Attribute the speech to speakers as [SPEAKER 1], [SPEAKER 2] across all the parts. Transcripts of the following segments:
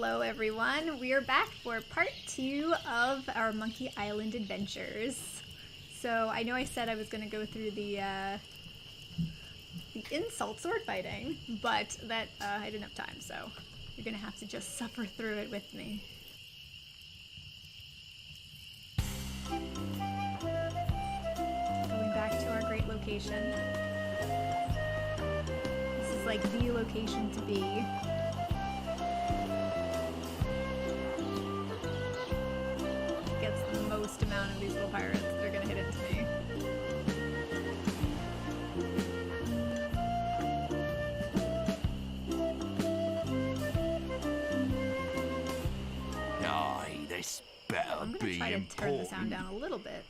[SPEAKER 1] Hello everyone, we are back for part 2 of our Monkey Island adventures. So I know I said I was going to go through the insult sword fighting, but that I didn't have time, so you're going to have to just suffer through it with me. Going back to our great location. This is like the location to be. Gets the most amount of these little pirates that are gonna hit into me.
[SPEAKER 2] Aye, this better
[SPEAKER 1] I'm gonna
[SPEAKER 2] be
[SPEAKER 1] try to
[SPEAKER 2] important.
[SPEAKER 1] turn the sound down a little bit.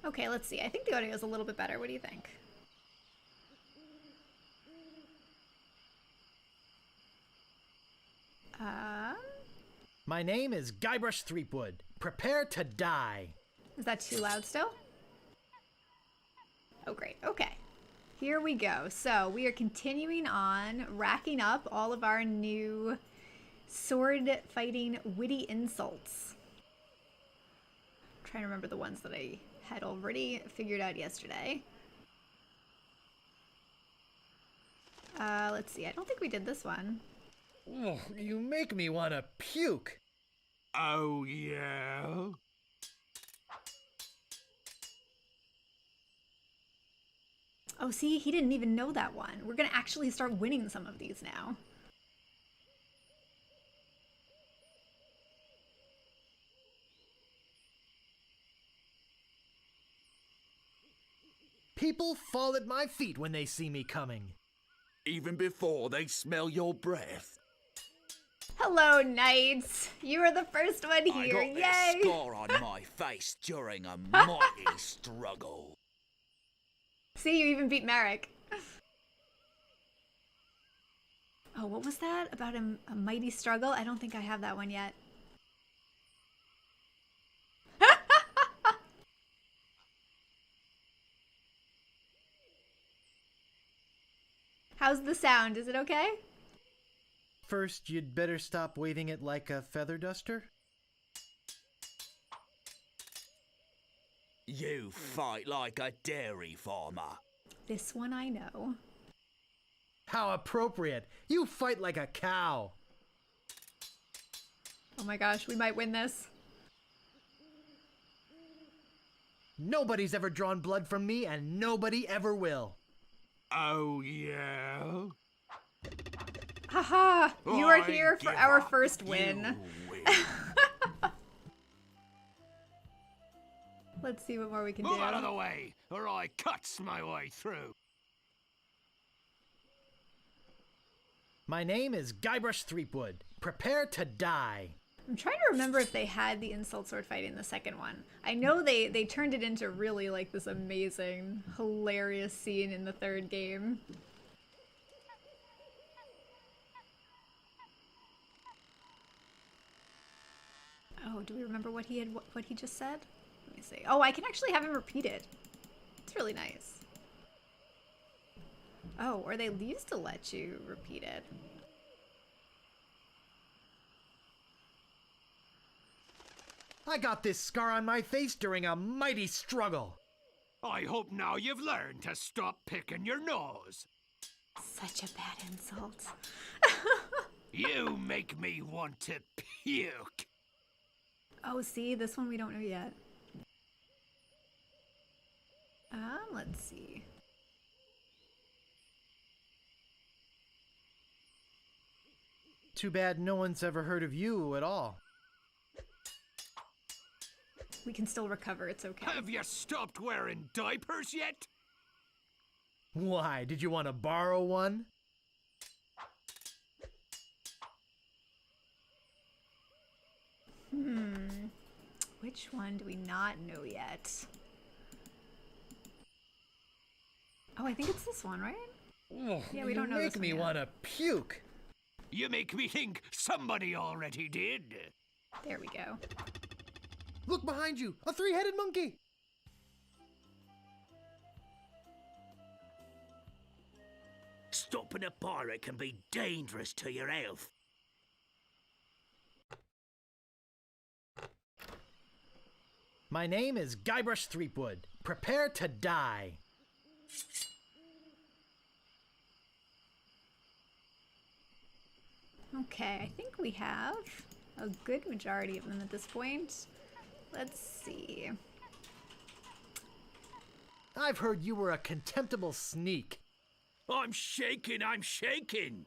[SPEAKER 1] Okay, let's see. I think the audio is a little bit better. What do you think?
[SPEAKER 3] My name is Guybrush Threepwood. Prepare to die.
[SPEAKER 1] Is that too loud still? Oh, great. Okay. Here we go. So we are continuing on, racking up all of our new sword fighting witty insults. I'm trying to remember the ones that I had already figured out yesterday. Let's see. I don't think we did this one.
[SPEAKER 3] Oh, you make me want to puke.
[SPEAKER 2] Oh, yeah?
[SPEAKER 1] Oh, see, he didn't even know that one. We're gonna actually start winning some of these now.
[SPEAKER 3] People fall at my feet when they see me coming.
[SPEAKER 2] Even before they smell your breath.
[SPEAKER 1] Hello, knights. You are the first one
[SPEAKER 2] I
[SPEAKER 1] here.
[SPEAKER 2] got
[SPEAKER 1] Yay!
[SPEAKER 2] this scar on my face during a mighty struggle.
[SPEAKER 1] See, you even beat Merrick. Oh, what was that? About a mighty struggle? I don't think I have that one yet. How's the sound? Is it okay?
[SPEAKER 3] First, you'd better stop waving it like a feather duster.
[SPEAKER 2] You fight like a dairy farmer.
[SPEAKER 1] This one I know.
[SPEAKER 3] How appropriate. You fight like a cow.
[SPEAKER 1] Oh my gosh, we might win this.
[SPEAKER 3] Nobody's ever drawn blood from me, and nobody ever will.
[SPEAKER 2] Oh, yeah?
[SPEAKER 1] Haha! You are
[SPEAKER 2] I
[SPEAKER 1] here for
[SPEAKER 2] give
[SPEAKER 1] our
[SPEAKER 2] up.
[SPEAKER 1] first win.
[SPEAKER 2] You win.
[SPEAKER 1] Let's see what more we can
[SPEAKER 4] Move
[SPEAKER 1] do.
[SPEAKER 4] out of the way, or I cuts my way through.
[SPEAKER 3] My name is Guybrush Threepwood. Prepare to die.
[SPEAKER 1] I'm trying to remember if they had the insult sword fight in the second one. I know they turned it into really like this amazing, hilarious scene in the third game. Oh, do we remember what he just said? Let me see. Oh, I can actually have him repeat it. It's really nice. Oh, or they used to let you repeat it.
[SPEAKER 3] I got this scar on my face during a mighty struggle.
[SPEAKER 4] I hope now you've learned to stop picking your nose.
[SPEAKER 1] Such a bad insult.
[SPEAKER 4] You make me want to puke.
[SPEAKER 1] Oh, see, this one we don't know yet. Let's see.
[SPEAKER 3] Too bad no one's ever heard of you at all.
[SPEAKER 1] We can still recover, it's okay.
[SPEAKER 4] Have you stopped wearing diapers yet?
[SPEAKER 3] Why, did you want to borrow one?
[SPEAKER 1] Which one do we not know yet? Oh, I think it's this one, right?
[SPEAKER 3] Ugh,
[SPEAKER 1] Yeah, we don't know
[SPEAKER 3] You
[SPEAKER 1] this
[SPEAKER 3] make
[SPEAKER 1] one
[SPEAKER 3] me
[SPEAKER 1] yet.
[SPEAKER 3] want to puke.
[SPEAKER 4] You make me think somebody already did.
[SPEAKER 1] There we go.
[SPEAKER 3] Look behind you, a three-headed monkey.
[SPEAKER 2] Stopping a pirate can be dangerous to your health.
[SPEAKER 3] My name is Guybrush Threepwood. Prepare to die.
[SPEAKER 1] Okay, I think we have a good majority of them at this point. Let's see.
[SPEAKER 3] I've heard you were a contemptible sneak.
[SPEAKER 2] I'm shaking, I'm shaking.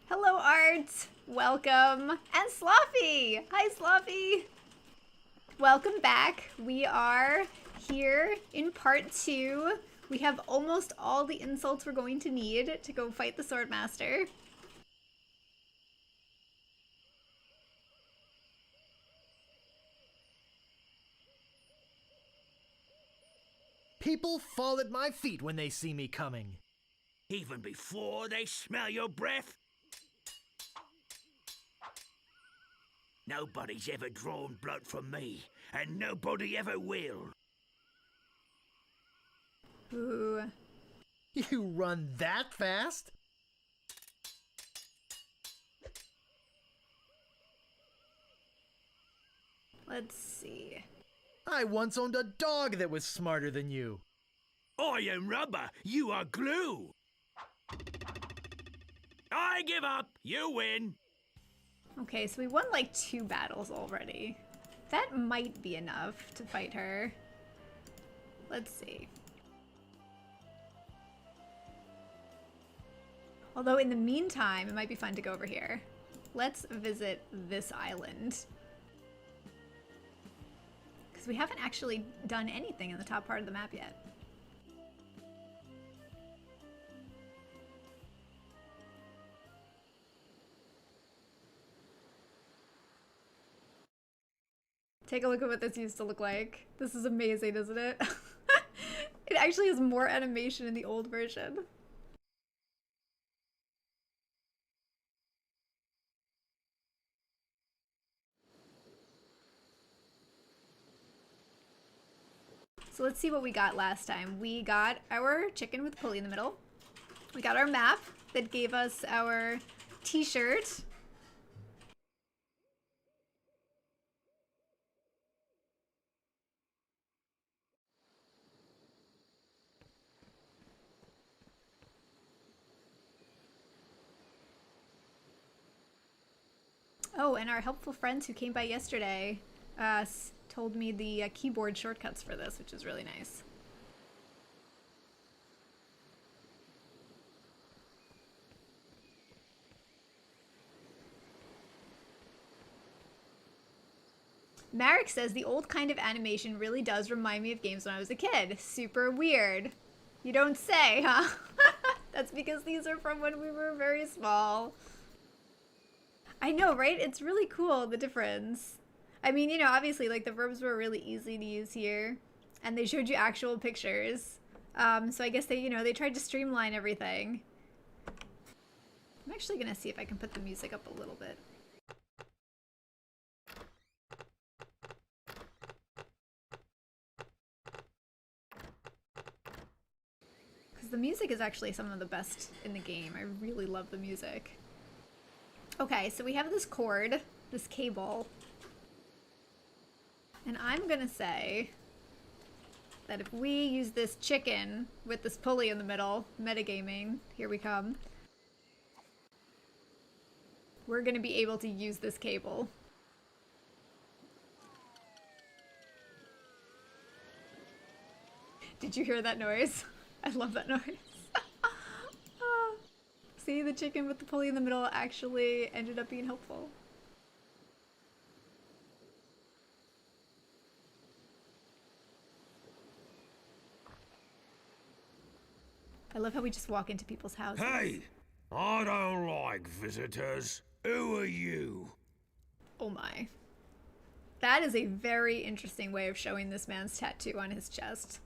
[SPEAKER 1] Hello, Art! Welcome! And Sloppy! Hi, Sloppy! Welcome back. We are here in part 2. We have almost all the insults we're going to need to go fight the Swordmaster.
[SPEAKER 3] People fall at my feet when they see me coming.
[SPEAKER 2] Even before they smell your breath? Nobody's ever drawn blood from me, and nobody ever will.
[SPEAKER 1] Ooh.
[SPEAKER 3] You run that fast?
[SPEAKER 1] Let's see.
[SPEAKER 3] I once owned a dog that was smarter than you.
[SPEAKER 2] I am rubber, you are glue. I give up, you win.
[SPEAKER 1] Okay, so we won like 2 battles already. That might be enough to fight her. Let's see. Although in the meantime, it might be fun to go over here. Let's visit this island. Because we haven't actually done anything in the top part of the map yet. Take a look at what this used to look like. This is amazing, isn't it? It actually has more animation in the old version. So let's see what we got last time. We got our chicken with pulley in the middle. We got our map that gave us our t-shirt. Oh, and our helpful friends who came by yesterday told me the keyboard shortcuts for this, which is really nice. Marek says the old kind of animation really does remind me of games when I was a kid. Super weird. You don't say, huh? That's because these are from when we were very small. I know, right? It's really cool, the difference. I mean, you know, obviously, like, the verbs were really easy to use here. And they showed you actual pictures. So I guess they, you know, they tried to streamline everything. I'm actually gonna see if I can put the music up a little bit. Because the music is actually some of the best in the game. I really love the music. Okay, so we have this cord, this cable. And I'm gonna say that if we use this chicken with this pulley in the middle, metagaming, here we come, we're gonna be able to use this cable. Did you hear that noise? I love that noise. See, the chicken with the pulley in the middle actually ended up being helpful. I love how we just walk into people's houses.
[SPEAKER 4] Hey, I don't like visitors. Who are you?
[SPEAKER 1] Oh my. That is a very interesting way of showing this man's tattoo on his chest.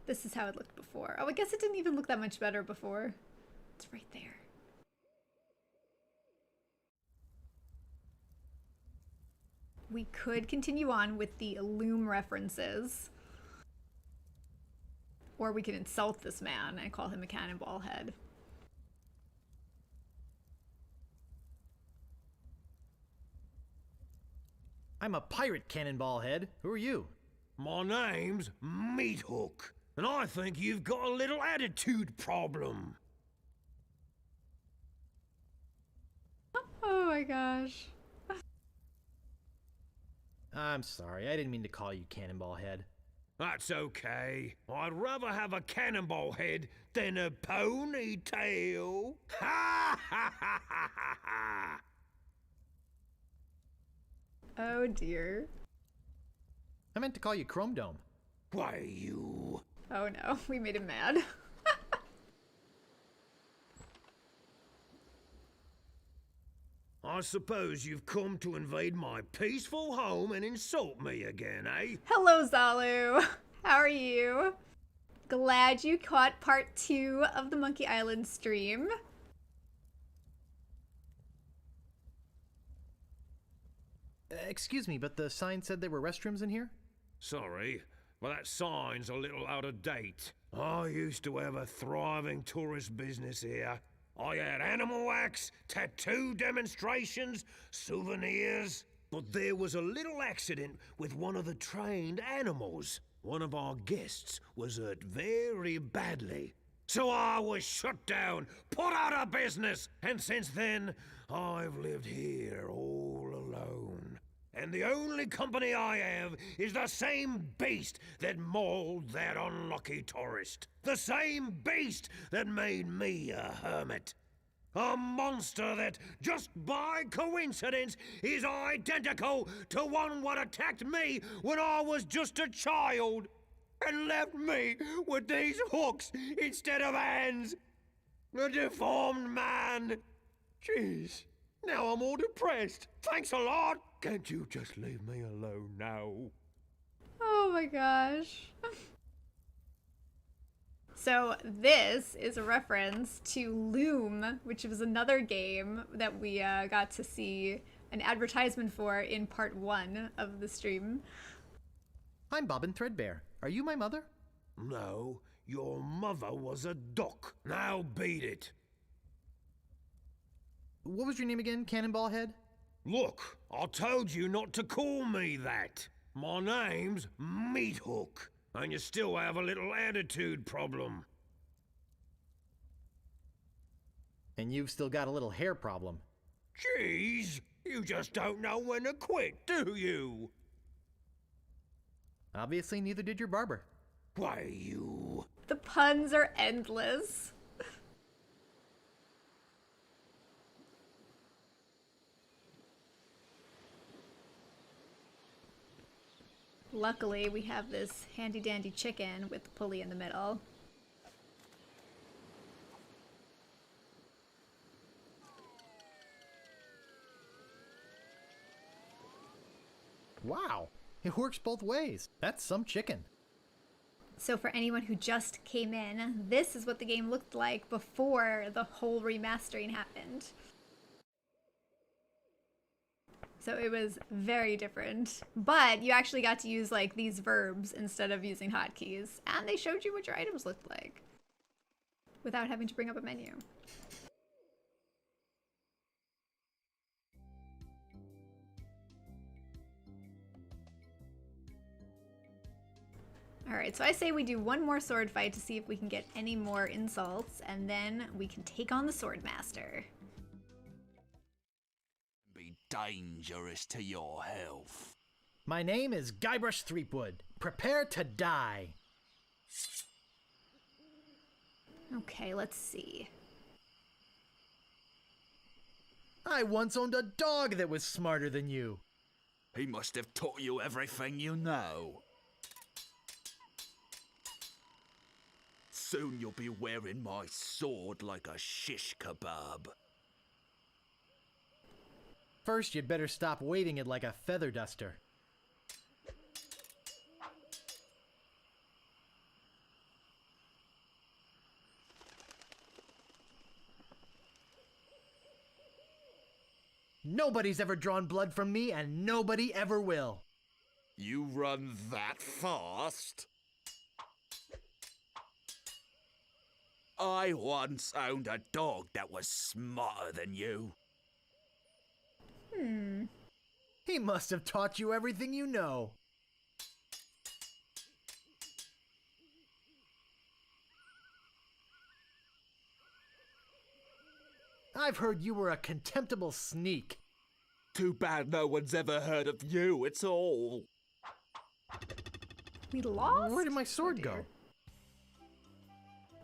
[SPEAKER 1] This is how it looked before. Oh, I guess it didn't even look that much better before. It's right there. We could continue on with the loom references. Or we could insult this man and call him a cannonball head.
[SPEAKER 3] I'm a pirate, Cannonball Head. Who are you?
[SPEAKER 4] My name's Meat Hook, and I think you've got a little attitude problem.
[SPEAKER 1] Oh my gosh.
[SPEAKER 3] I'm sorry, I didn't mean to call you Cannonball Head.
[SPEAKER 4] That's okay. I'd rather have a cannonball head than a ponytail. Ha ha ha ha ha ha!
[SPEAKER 1] Oh dear.
[SPEAKER 3] I meant to call you Chrome Dome.
[SPEAKER 4] Why, you...
[SPEAKER 1] Oh no, we made him mad.
[SPEAKER 4] I suppose you've come to invade my peaceful home and insult me again, eh?
[SPEAKER 1] Hello, Zalu. How are you? Glad you caught part 2 of the Monkey Island stream.
[SPEAKER 3] Excuse me, but the sign said there were restrooms in here?
[SPEAKER 4] Sorry, but that sign's a little out of date. I used to have a thriving tourist business here. I had animal wax, tattoo demonstrations, souvenirs. But there was a little accident with one of the trained animals. One of our guests was hurt very badly. So I was shut down, put out of business, and since then, I've lived here all alone. And the only company I have is the same beast that mauled that unlucky tourist. The same beast that made me a hermit. A monster that, just by coincidence, is identical to one what attacked me when I was just a child. And left me with these hooks instead of hands. A deformed man. Jeez, now I'm all depressed. Thanks a lot. Can't you just leave me alone now?
[SPEAKER 1] Oh my gosh. So this is a reference to Loom, which was another game that we got to see an advertisement for in part 1 of the stream.
[SPEAKER 3] I'm Bobbin Threadbare. Are you my mother?
[SPEAKER 4] No, your mother was a duck. Now beat it.
[SPEAKER 3] What was your name again, Cannonball Head?
[SPEAKER 4] Look, I told you not to call me that. My name's Meat Hook, and you still have a little attitude problem.
[SPEAKER 3] And you've still got a little hair problem.
[SPEAKER 4] Jeez, you just don't know when to quit, do you?
[SPEAKER 3] Obviously, neither did your barber.
[SPEAKER 4] Why, you...
[SPEAKER 1] The puns are endless. Luckily, we have this handy-dandy chicken with the pulley in the middle.
[SPEAKER 3] Wow, it works both ways. That's some chicken.
[SPEAKER 1] So for anyone who just came in, this is what the game looked like before the whole remastering happened. So it was very different, but you actually got to use like these verbs instead of using hotkeys, and they showed you what your items looked like without having to bring up a menu. Alright, so I say we do one more sword fight to see if we can get any more insults, and then we can take on the Sword Master.
[SPEAKER 2] Be dangerous to your health.
[SPEAKER 3] My name is Guybrush Threepwood. Prepare to die.
[SPEAKER 1] Okay, let's see.
[SPEAKER 3] I once owned a dog that was smarter than you.
[SPEAKER 2] He must have taught you everything you know. Soon you'll be wearing my sword like a shish kebab.
[SPEAKER 3] First, you'd better stop waving it like a feather duster. Nobody's ever drawn blood from me, and nobody ever will.
[SPEAKER 2] You run that fast? I once owned a dog that was smarter than you.
[SPEAKER 3] He must have taught you everything you know. I've heard you were a contemptible sneak.
[SPEAKER 2] Too bad no one's ever heard of you at all.
[SPEAKER 1] We lost?
[SPEAKER 3] Where did my sword
[SPEAKER 1] Oh,
[SPEAKER 3] go?
[SPEAKER 1] dear.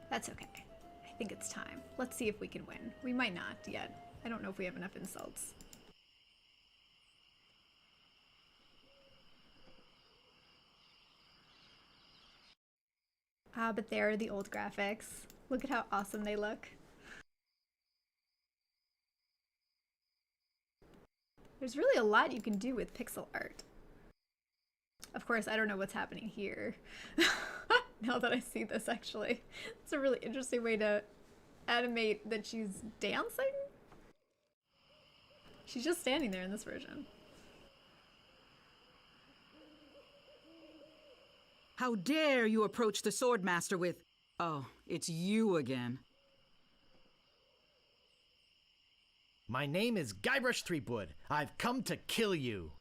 [SPEAKER 1] That's okay. I think it's time. Let's see if we can win. We might not yet. I don't know if we have enough insults. Ah, but there are the old graphics. Look at how awesome they look. There's really a lot you can do with pixel art. Of course, I don't know what's happening here. Now that I see this, actually. It's a really interesting way to animate that she's dancing? She's just standing there in this version.
[SPEAKER 5] How dare you approach the Swordmaster with, "Oh, it's you again."
[SPEAKER 3] My name is Guybrush Threepwood. I've come to kill you.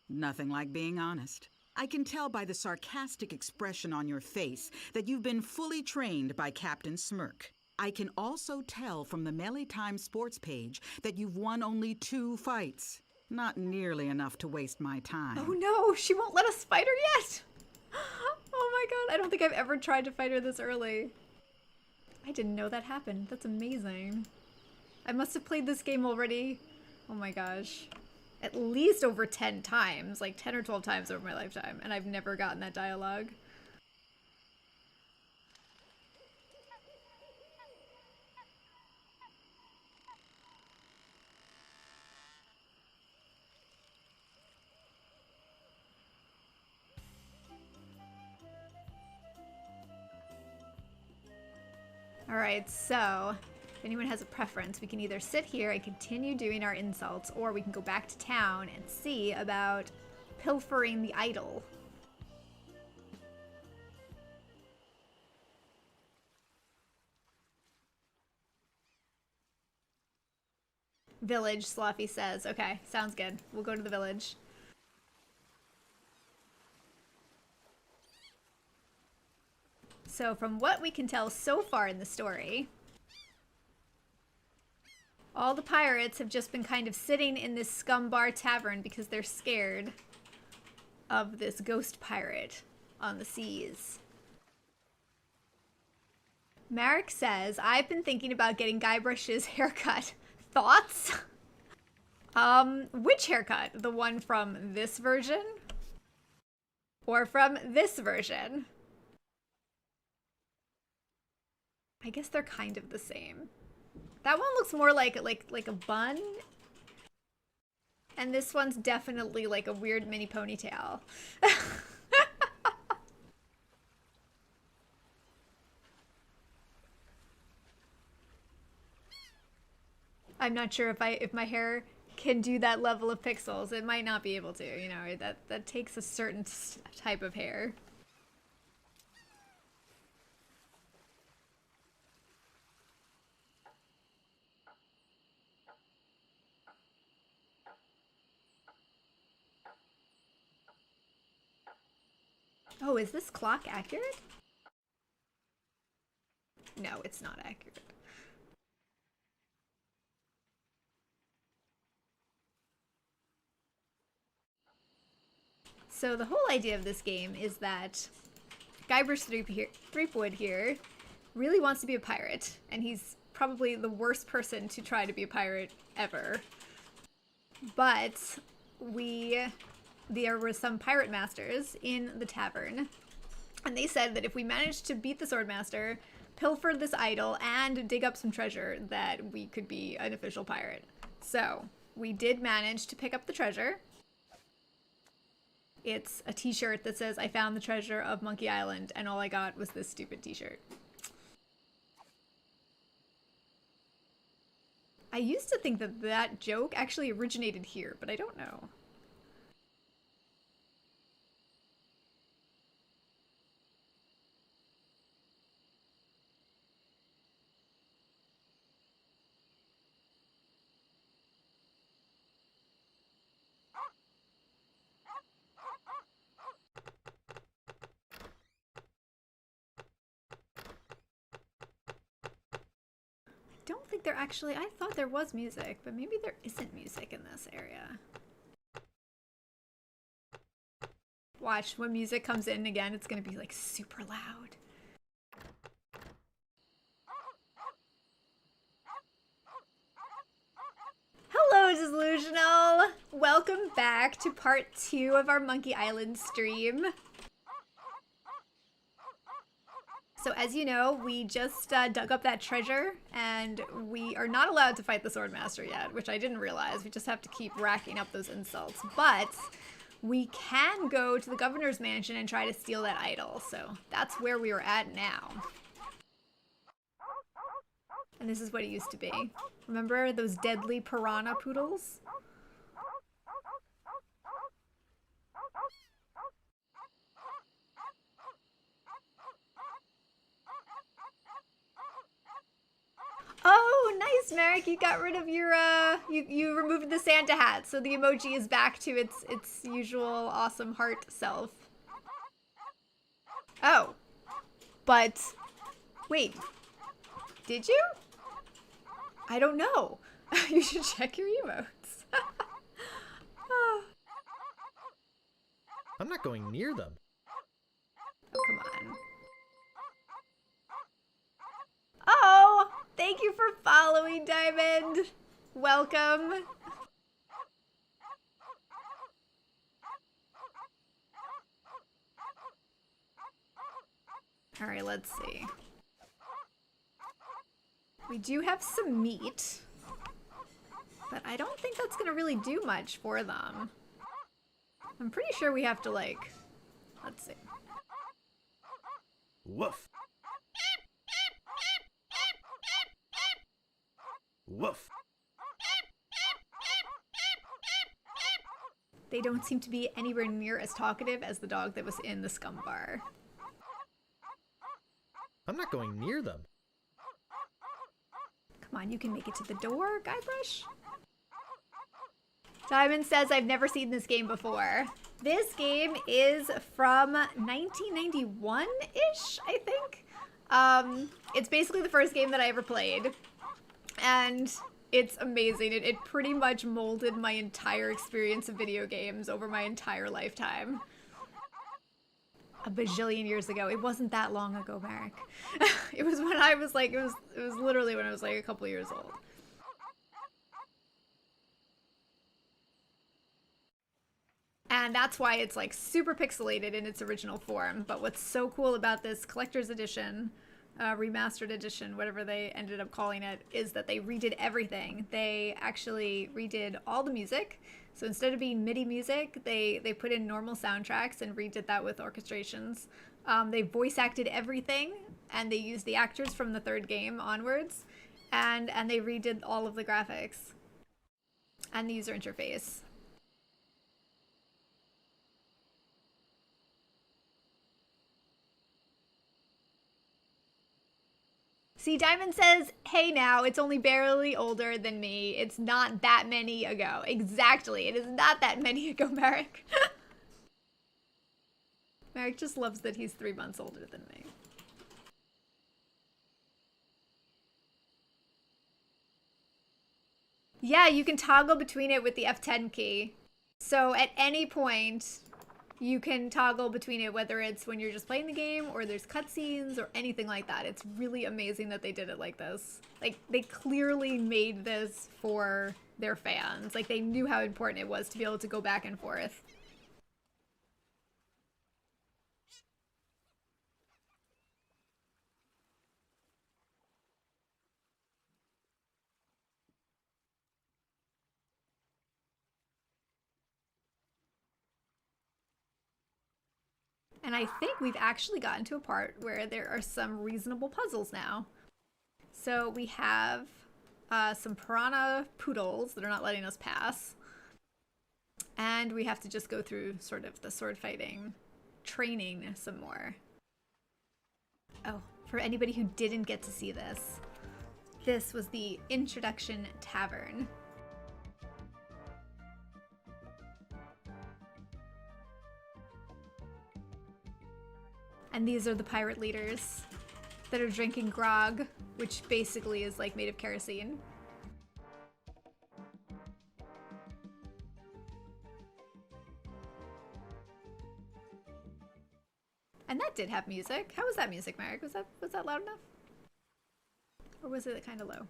[SPEAKER 5] Nothing like being honest. I can tell by the sarcastic expression on your face that you've been fully trained by Captain Smirk. I can also tell from the Melee Time sports page that you've won only 2 fights. Not nearly enough to waste my time.
[SPEAKER 1] Oh no, she won't let us fight her yet! Oh my god, I don't think I've ever tried to fight her this early. I didn't know that happened. That's amazing. I must have played this game already. Oh my gosh. At least over 10 times, like 10 or 12 times over my lifetime, and I've never gotten that dialogue. Alright, so if anyone has a preference, we can either sit here and continue doing our insults, or we can go back to town and see about pilfering the idol. Village, Sloppy says. Okay, sounds good. We'll go to the village. So from what we can tell so far in the story, all the pirates have just been kind of sitting in this scumbar tavern because they're scared of this ghost pirate on the seas. Marek says, I've been thinking about getting Guybrush's haircut. Thoughts? Which haircut? The one from this version? Or from this version? I guess they're kind of the same. That one looks more like a bun. And this one's definitely like a weird mini ponytail. I'm not sure if my hair can do that level of pixels. It might not be able to, you know, that takes a certain type of hair. Oh, is this clock accurate? No, it's not accurate. So the whole idea of this game is that Guybrush Threepwood here really wants to be a pirate, and he's probably the worst person to try to be a pirate ever. But there were some pirate masters in the tavern, and they said that if we managed to beat the Swordmaster, pilfer this idol and dig up some treasure that we could be an official pirate. So we did manage to pick up the treasure. It's a t-shirt that says, "I found the treasure of Monkey Island," and all I got was this stupid t-shirt. I used to think that that joke actually originated here, but I don't know. I don't think there actually, I thought there was music, but maybe there isn't music in this area. Watch, when music comes in again, it's gonna be like super loud. Hello, Delusional! Welcome back to part 2 of our Monkey Island stream. So as you know, we just dug up that treasure, and we are not allowed to fight the Swordmaster yet, which I didn't realize. We just have to keep racking up those insults. But we can go to the governor's mansion and try to steal that idol. So that's where we are at now. And this is what it used to be. Remember those deadly piranha poodles? Oh, nice, Merrick. You got rid of your, you removed the Santa hat, so the emoji is back to its usual awesome heart self. Oh. But, wait. Did you? I don't know. You should check your emotes.
[SPEAKER 3] I'm not going near them.
[SPEAKER 1] Oh, come on. Oh, thank you for following, Diamond. Welcome. All right, let's see. We do have some meat, but I don't think that's gonna really do much for them. I'm pretty sure we have to, like, let's see.
[SPEAKER 3] Woof. Woof.
[SPEAKER 1] They don't seem to be anywhere near as talkative as the dog that was in the scum bar.
[SPEAKER 3] I'm not going near them.
[SPEAKER 1] Come on, you can make it to the door, Guybrush. Diamond says, I've never seen this game before. This game is from 1991-ish, I think. It's basically the first game that I ever played. And it's amazing. It pretty much molded my entire experience of video games over my entire lifetime. A bajillion years ago. It wasn't that long ago, Merrick. It was when I was like, it was literally when I was like a couple years old. And that's why it's like super pixelated in its original form. But what's so cool about this collector's edition, remastered edition, whatever they ended up calling it, is that they redid everything. They actually redid all the music. So instead of being MIDI music, they put in normal soundtracks and redid that with orchestrations. They voice acted everything, and they used the actors from the third game onwards, and they redid all of the graphics and the user interface. See, Diamond says, hey now, it's only barely older than me. It's not that many ago. Exactly, it is not that many ago, Merrick. Merrick just loves that he's 3 months older than me. Yeah, you can toggle between it with the F10 key. So at any point, you can toggle between it, whether it's when you're just playing the game or there's cutscenes or anything like that. It's really amazing that they did it like this. Like, they clearly made this for their fans. Like, they knew how important it was to be able to go back and forth. And I think we've actually gotten to a part where there are some reasonable puzzles now. So we have some piranha poodles that are not letting us pass. And we have to just go through sort of the sword fighting training some more. Oh, for anybody who didn't get to see this, this was the introduction tavern. And these are the pirate leaders that are drinking grog, which basically is like made of kerosene. And that did have music. How was that music, Merrick? Was that loud enough? Or was it kind of low?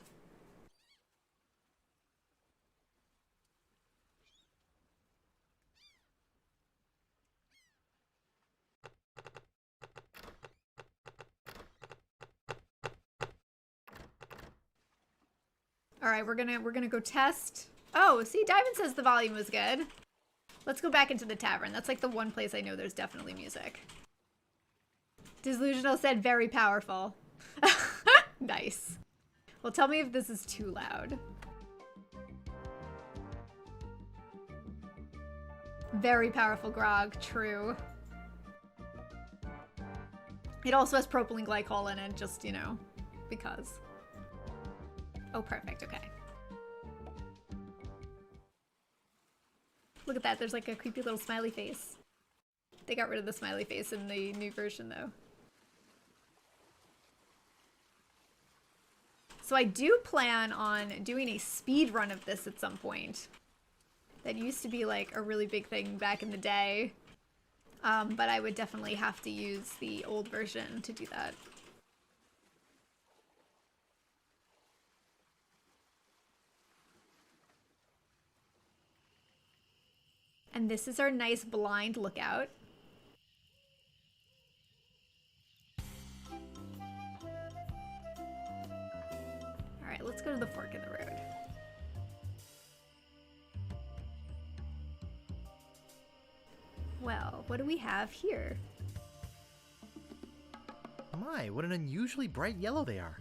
[SPEAKER 1] All right, we're gonna go test. Oh, see, Diamond says the volume was good. Let's go back into the tavern. That's like the one place I know there's definitely music. Delusional said very powerful. Nice. Well, tell me if this is too loud. Very powerful grog, true. It also has propylene glycol in it, just, you know, because. Oh, perfect, okay. Look at that, there's like a creepy little smiley face. They got rid of the smiley face in the new version, though. So I do plan on doing a speed run of this at some point. That used to be like a really big thing back in the day. But I would definitely have to use the old version to do that. And this is our nice blind lookout. Alright, let's go to the fork in the road. Well, what do we have here?
[SPEAKER 3] My, what an unusually bright yellow they are.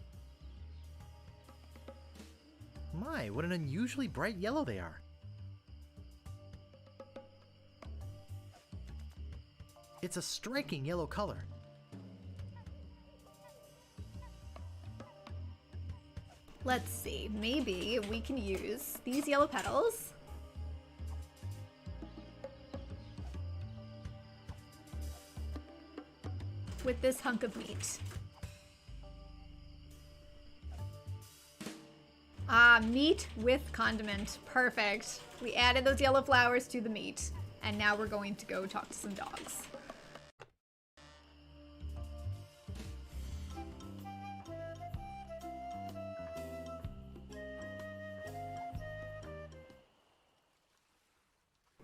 [SPEAKER 3] My, what an unusually bright yellow they are. It's a striking yellow color.
[SPEAKER 1] Let's see, maybe we can use these yellow petals. With this hunk of meat. Ah, meat with condiment. Perfect. We added those yellow flowers to the meat. And now we're going to go talk to some dogs.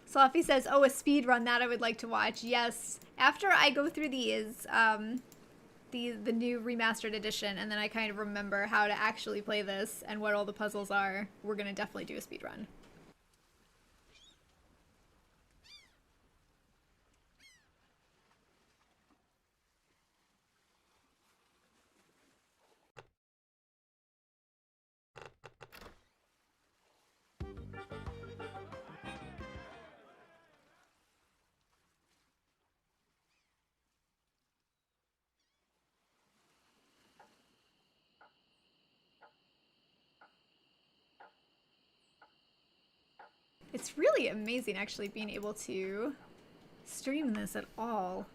[SPEAKER 1] Sloppy says, oh, a speed run, that I would like to watch. Yes, after I go through these, the new remastered edition, and then I kind of remember how to actually play this and what all the puzzles are, we're gonna definitely do a speed run. It's really amazing actually being able to stream this at all.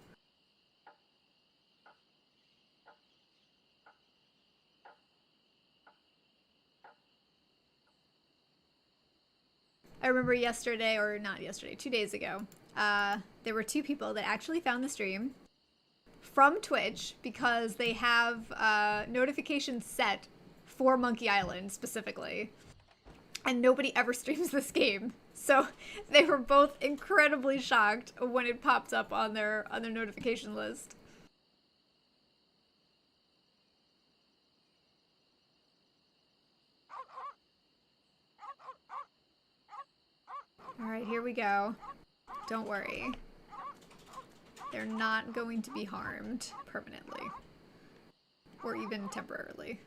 [SPEAKER 1] I remember yesterday, or not yesterday, 2 days ago, there were 2 people that actually found the stream from Twitch because they have notifications set for Monkey Island specifically. And nobody ever streams this game. So they were both incredibly shocked when it popped up on their notification list. All right, here we go. Don't worry. They're not going to be harmed permanently. Or even temporarily.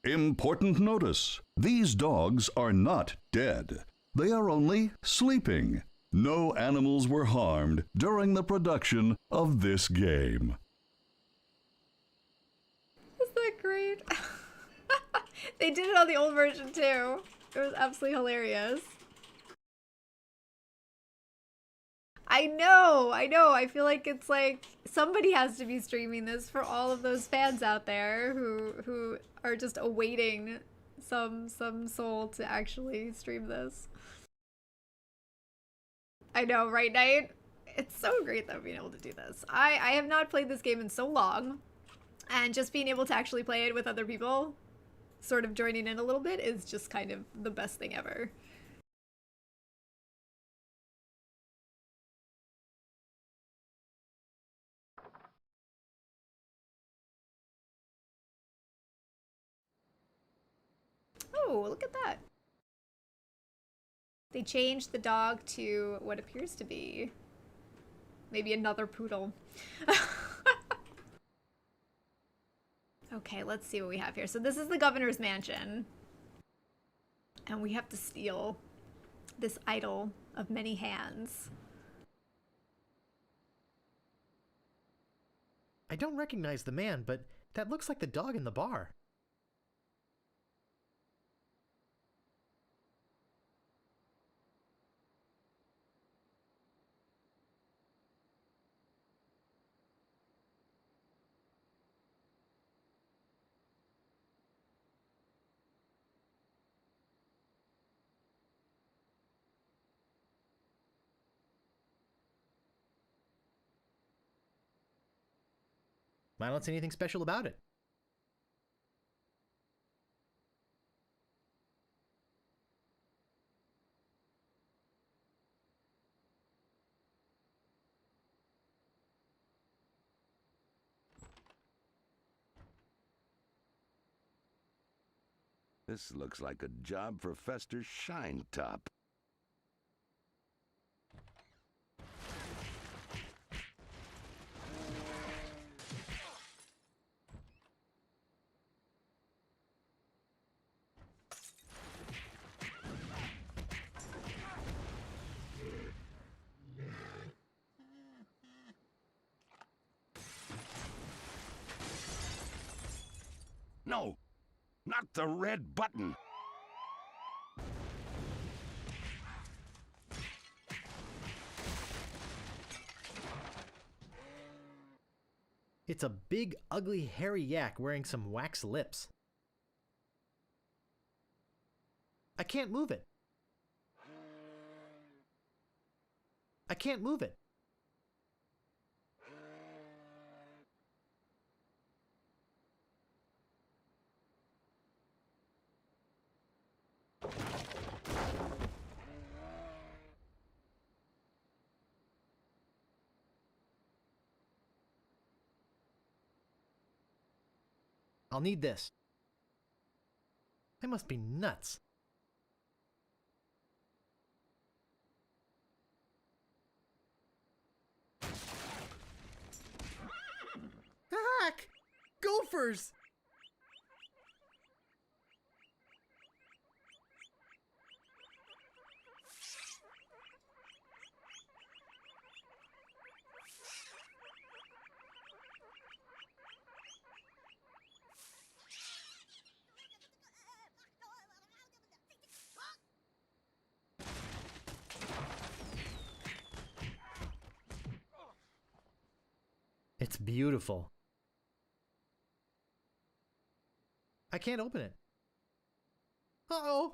[SPEAKER 6] Important notice. These dogs are not dead. They are only sleeping. No animals were harmed during the production of this game.
[SPEAKER 1] Is that great? They did it on the old version too. It was absolutely hilarious. I know. I feel like it's like somebody has to be streaming this for all of those fans out there who are just awaiting some soul to actually stream this. I know, right, Knight? It's so great though being able to do this. I have not played this game in so long, and just being able to actually play it with other people, sort of joining in a little bit, is just kind of the best thing ever. Oh, look at that. They changed the dog to what appears to be maybe another poodle. Okay, let's see what we have here. So this is the governor's mansion. And we have to steal this idol of many hands.
[SPEAKER 3] I don't recognize the man, but that looks like the dog in the bar. I don't see anything special about it.
[SPEAKER 7] This looks like a job for Fester Shinetop. No! Not the red button!
[SPEAKER 3] It's a big, ugly, hairy yak wearing some wax lips. I can't move it. I can't move it. I'll need this. I must be nuts. Heck! Gophers! It's beautiful. I can't open it. Uh-oh!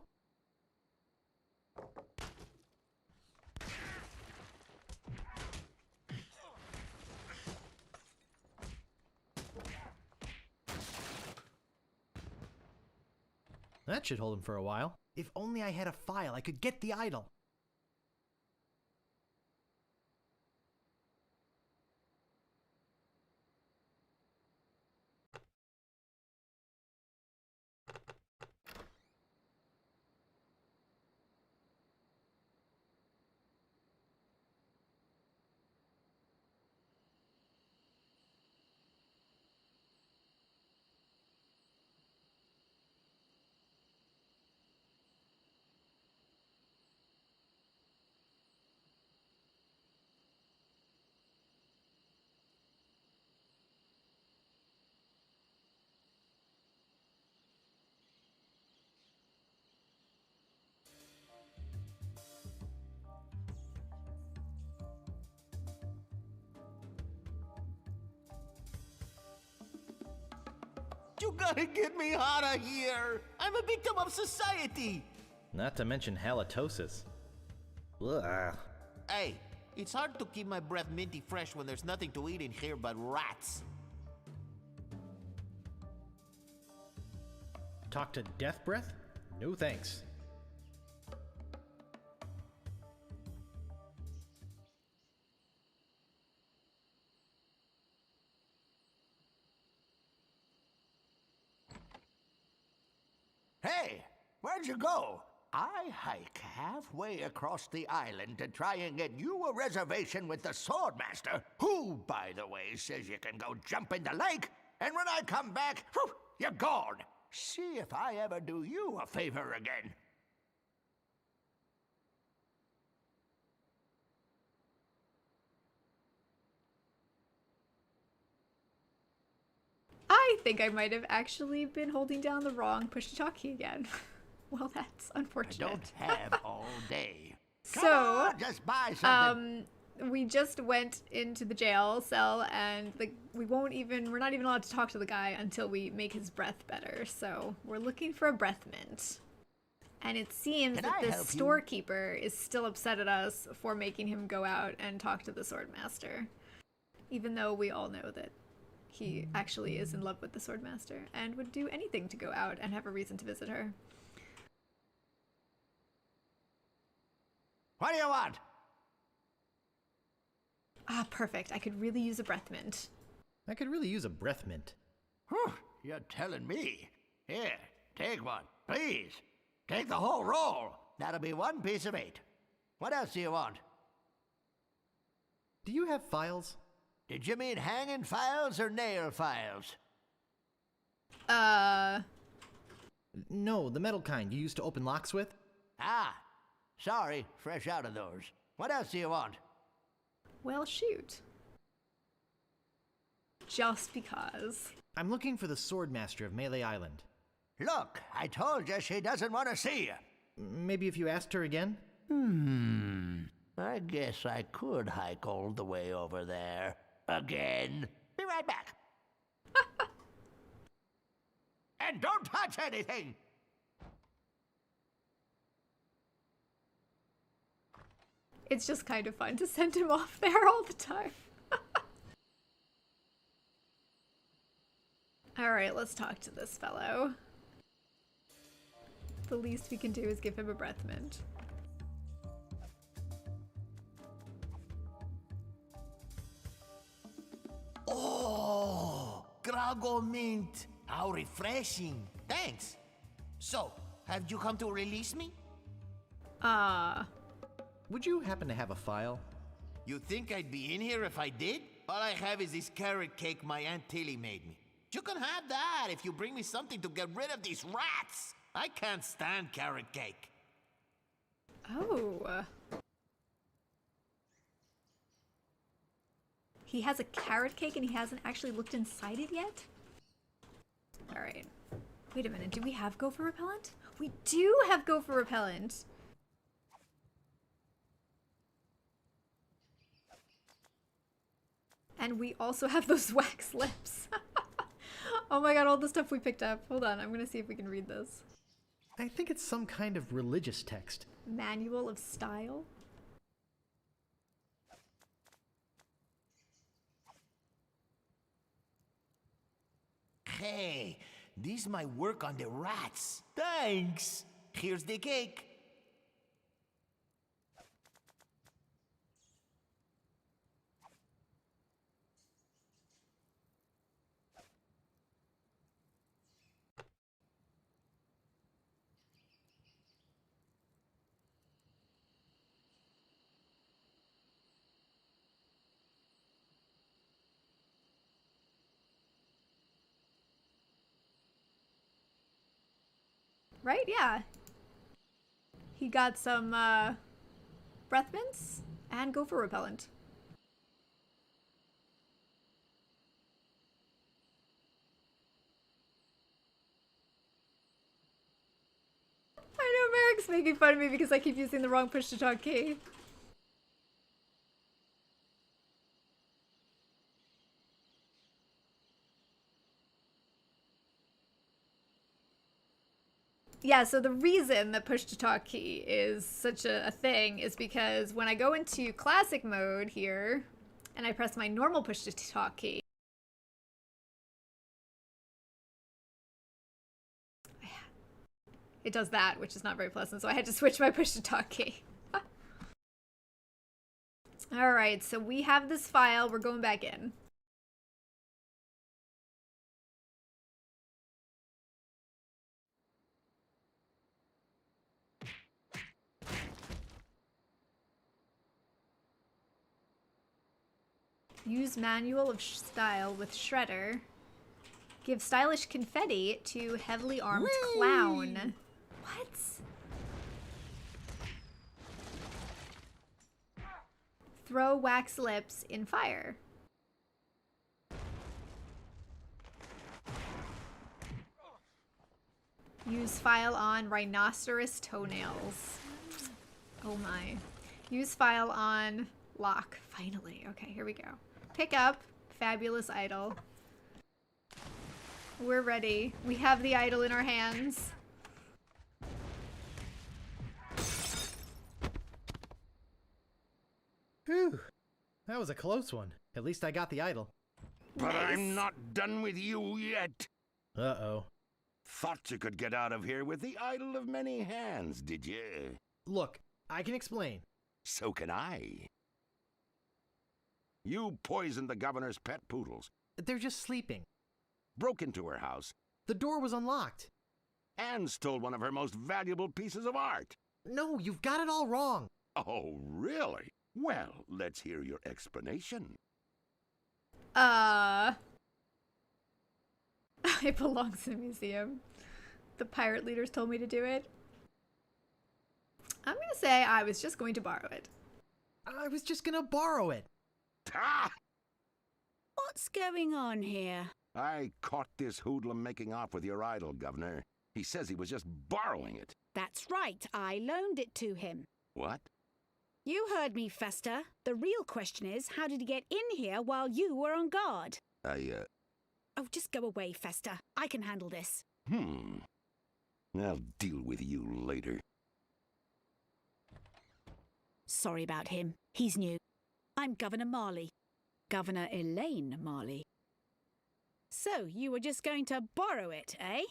[SPEAKER 3] That should hold him for a while. If only I had a file, I could get the idol.
[SPEAKER 8] You gotta get me out of here! I'm a victim of society!
[SPEAKER 3] Not to mention halitosis. Ugh.
[SPEAKER 8] Hey, it's hard to keep my breath minty fresh when there's nothing to eat in here but rats.
[SPEAKER 3] Talk to Death Breath? No thanks.
[SPEAKER 7] Hey, where'd you go? I hike halfway across the island to try and get you a reservation with the Swordmaster, who, by the way, says you can go jump in the lake, and when I come back, whew, you're gone. See if I ever do you a favor again.
[SPEAKER 1] I think I might have actually been holding down the wrong push-to-talk key again. Well, that's
[SPEAKER 7] I
[SPEAKER 1] unfortunate.
[SPEAKER 7] don't have all day. Come
[SPEAKER 1] So,
[SPEAKER 7] on, just buy something.
[SPEAKER 1] we just went into the jail cell, and we're not even allowed to talk to the guy until we make his breath better. So we're looking for a breath mint. And it seems
[SPEAKER 7] Can
[SPEAKER 1] that
[SPEAKER 7] I
[SPEAKER 1] the
[SPEAKER 7] help you?
[SPEAKER 1] storekeeper is still upset at us for making him go out and talk to the Swordmaster. Even though we all know that he actually is in love with the Swordmaster and would do anything to go out and have a reason to visit her.
[SPEAKER 7] What do you want?
[SPEAKER 1] Ah, perfect. I could really use a breath mint.
[SPEAKER 3] I could really use a breath mint.
[SPEAKER 7] Whew, you're telling me. Here, take one, please. Take the whole roll. That'll be 1 piece of 8. What else do you want?
[SPEAKER 3] Do you have files?
[SPEAKER 7] Did you mean hanging files or nail files?
[SPEAKER 3] No, the metal kind you used to open locks with.
[SPEAKER 7] Ah, sorry, fresh out of those. What else do you want?
[SPEAKER 1] Well, shoot. Just because.
[SPEAKER 3] I'm looking for the Swordmaster of Melee Island.
[SPEAKER 7] Look, I told you she doesn't want to see you.
[SPEAKER 3] Maybe if you asked her again?
[SPEAKER 7] I guess I could hike all the way over there. Again. Be right back. And don't touch anything!
[SPEAKER 1] It's just kind of fun to send him off there all the time. Alright, let's talk to this fellow. The least we can do is give him a breath mint.
[SPEAKER 8] Oh, Grago Mint. How refreshing. Thanks. So, have you come to release me?
[SPEAKER 3] Would you happen to have a file?
[SPEAKER 8] You think I'd be in here if I did? All I have is this carrot cake my Aunt Tilly made me. You can have that if you bring me something to get rid of these rats. I can't stand carrot cake.
[SPEAKER 1] Oh. He has a carrot cake and he hasn't actually looked inside it yet? Alright. Wait a minute, do we have gopher repellent? We do have gopher repellent! And we also have those wax lips. Oh my god, all the stuff we picked up. Hold on, I'm gonna see if we can read this.
[SPEAKER 3] I think it's some kind of religious text.
[SPEAKER 1] Manual of Style?
[SPEAKER 8] Hey, this might work on the rats. Thanks. Here's the cake.
[SPEAKER 1] Right? Yeah. He got some, breath mints and gopher repellent. I know Merrick's making fun of me because I keep using the wrong push-to-talk key. Yeah, so the reason that push to talk key is such a thing is because when I go into classic mode here and I press my normal push to talk key, it does that, which is not very pleasant, so I had to switch my push to talk key. Alright, so we have this file, we're going back in. Use manual of style with shredder. Give stylish confetti to heavily armed clown. What? Throw wax lips in fire. Use file on rhinoceros toenails. Oh my. Use file on lock. Finally. Okay, here we go. Pick up fabulous idol. We're ready. We have the idol in our hands.
[SPEAKER 3] Whew. That was a close one. At least I got the idol.
[SPEAKER 4] But
[SPEAKER 1] Nice.
[SPEAKER 4] I'm not done with you yet.
[SPEAKER 3] Uh-oh.
[SPEAKER 4] Thought you could get out of here with the idol of many hands, did you?
[SPEAKER 3] Look, I can explain.
[SPEAKER 4] So can I. You poisoned the governor's pet poodles,
[SPEAKER 3] They're just sleeping.
[SPEAKER 4] broke into her house,
[SPEAKER 3] The door was unlocked.
[SPEAKER 4] and stole one of her most valuable pieces of art.
[SPEAKER 3] No, you've got it all wrong.
[SPEAKER 4] Oh, really? Well, let's hear your explanation.
[SPEAKER 1] It belongs in a museum. The pirate leaders told me to do it. I'm gonna say I was just going to borrow it.
[SPEAKER 3] I was just gonna borrow it.
[SPEAKER 4] Ah!
[SPEAKER 9] What's going on here?
[SPEAKER 4] I caught this hoodlum making off with your idol, Governor. He says he was just borrowing it.
[SPEAKER 9] That's right, I loaned it to him.
[SPEAKER 4] What?
[SPEAKER 9] You heard me, Fester. The real question is, how did he get in here while you were on guard?
[SPEAKER 4] Oh,
[SPEAKER 9] just go away, Fester. I can handle this.
[SPEAKER 4] I'll deal with you later.
[SPEAKER 9] Sorry about him. He's new. I'm Governor Marley. Governor Elaine Marley. So, you were just going to borrow it, eh?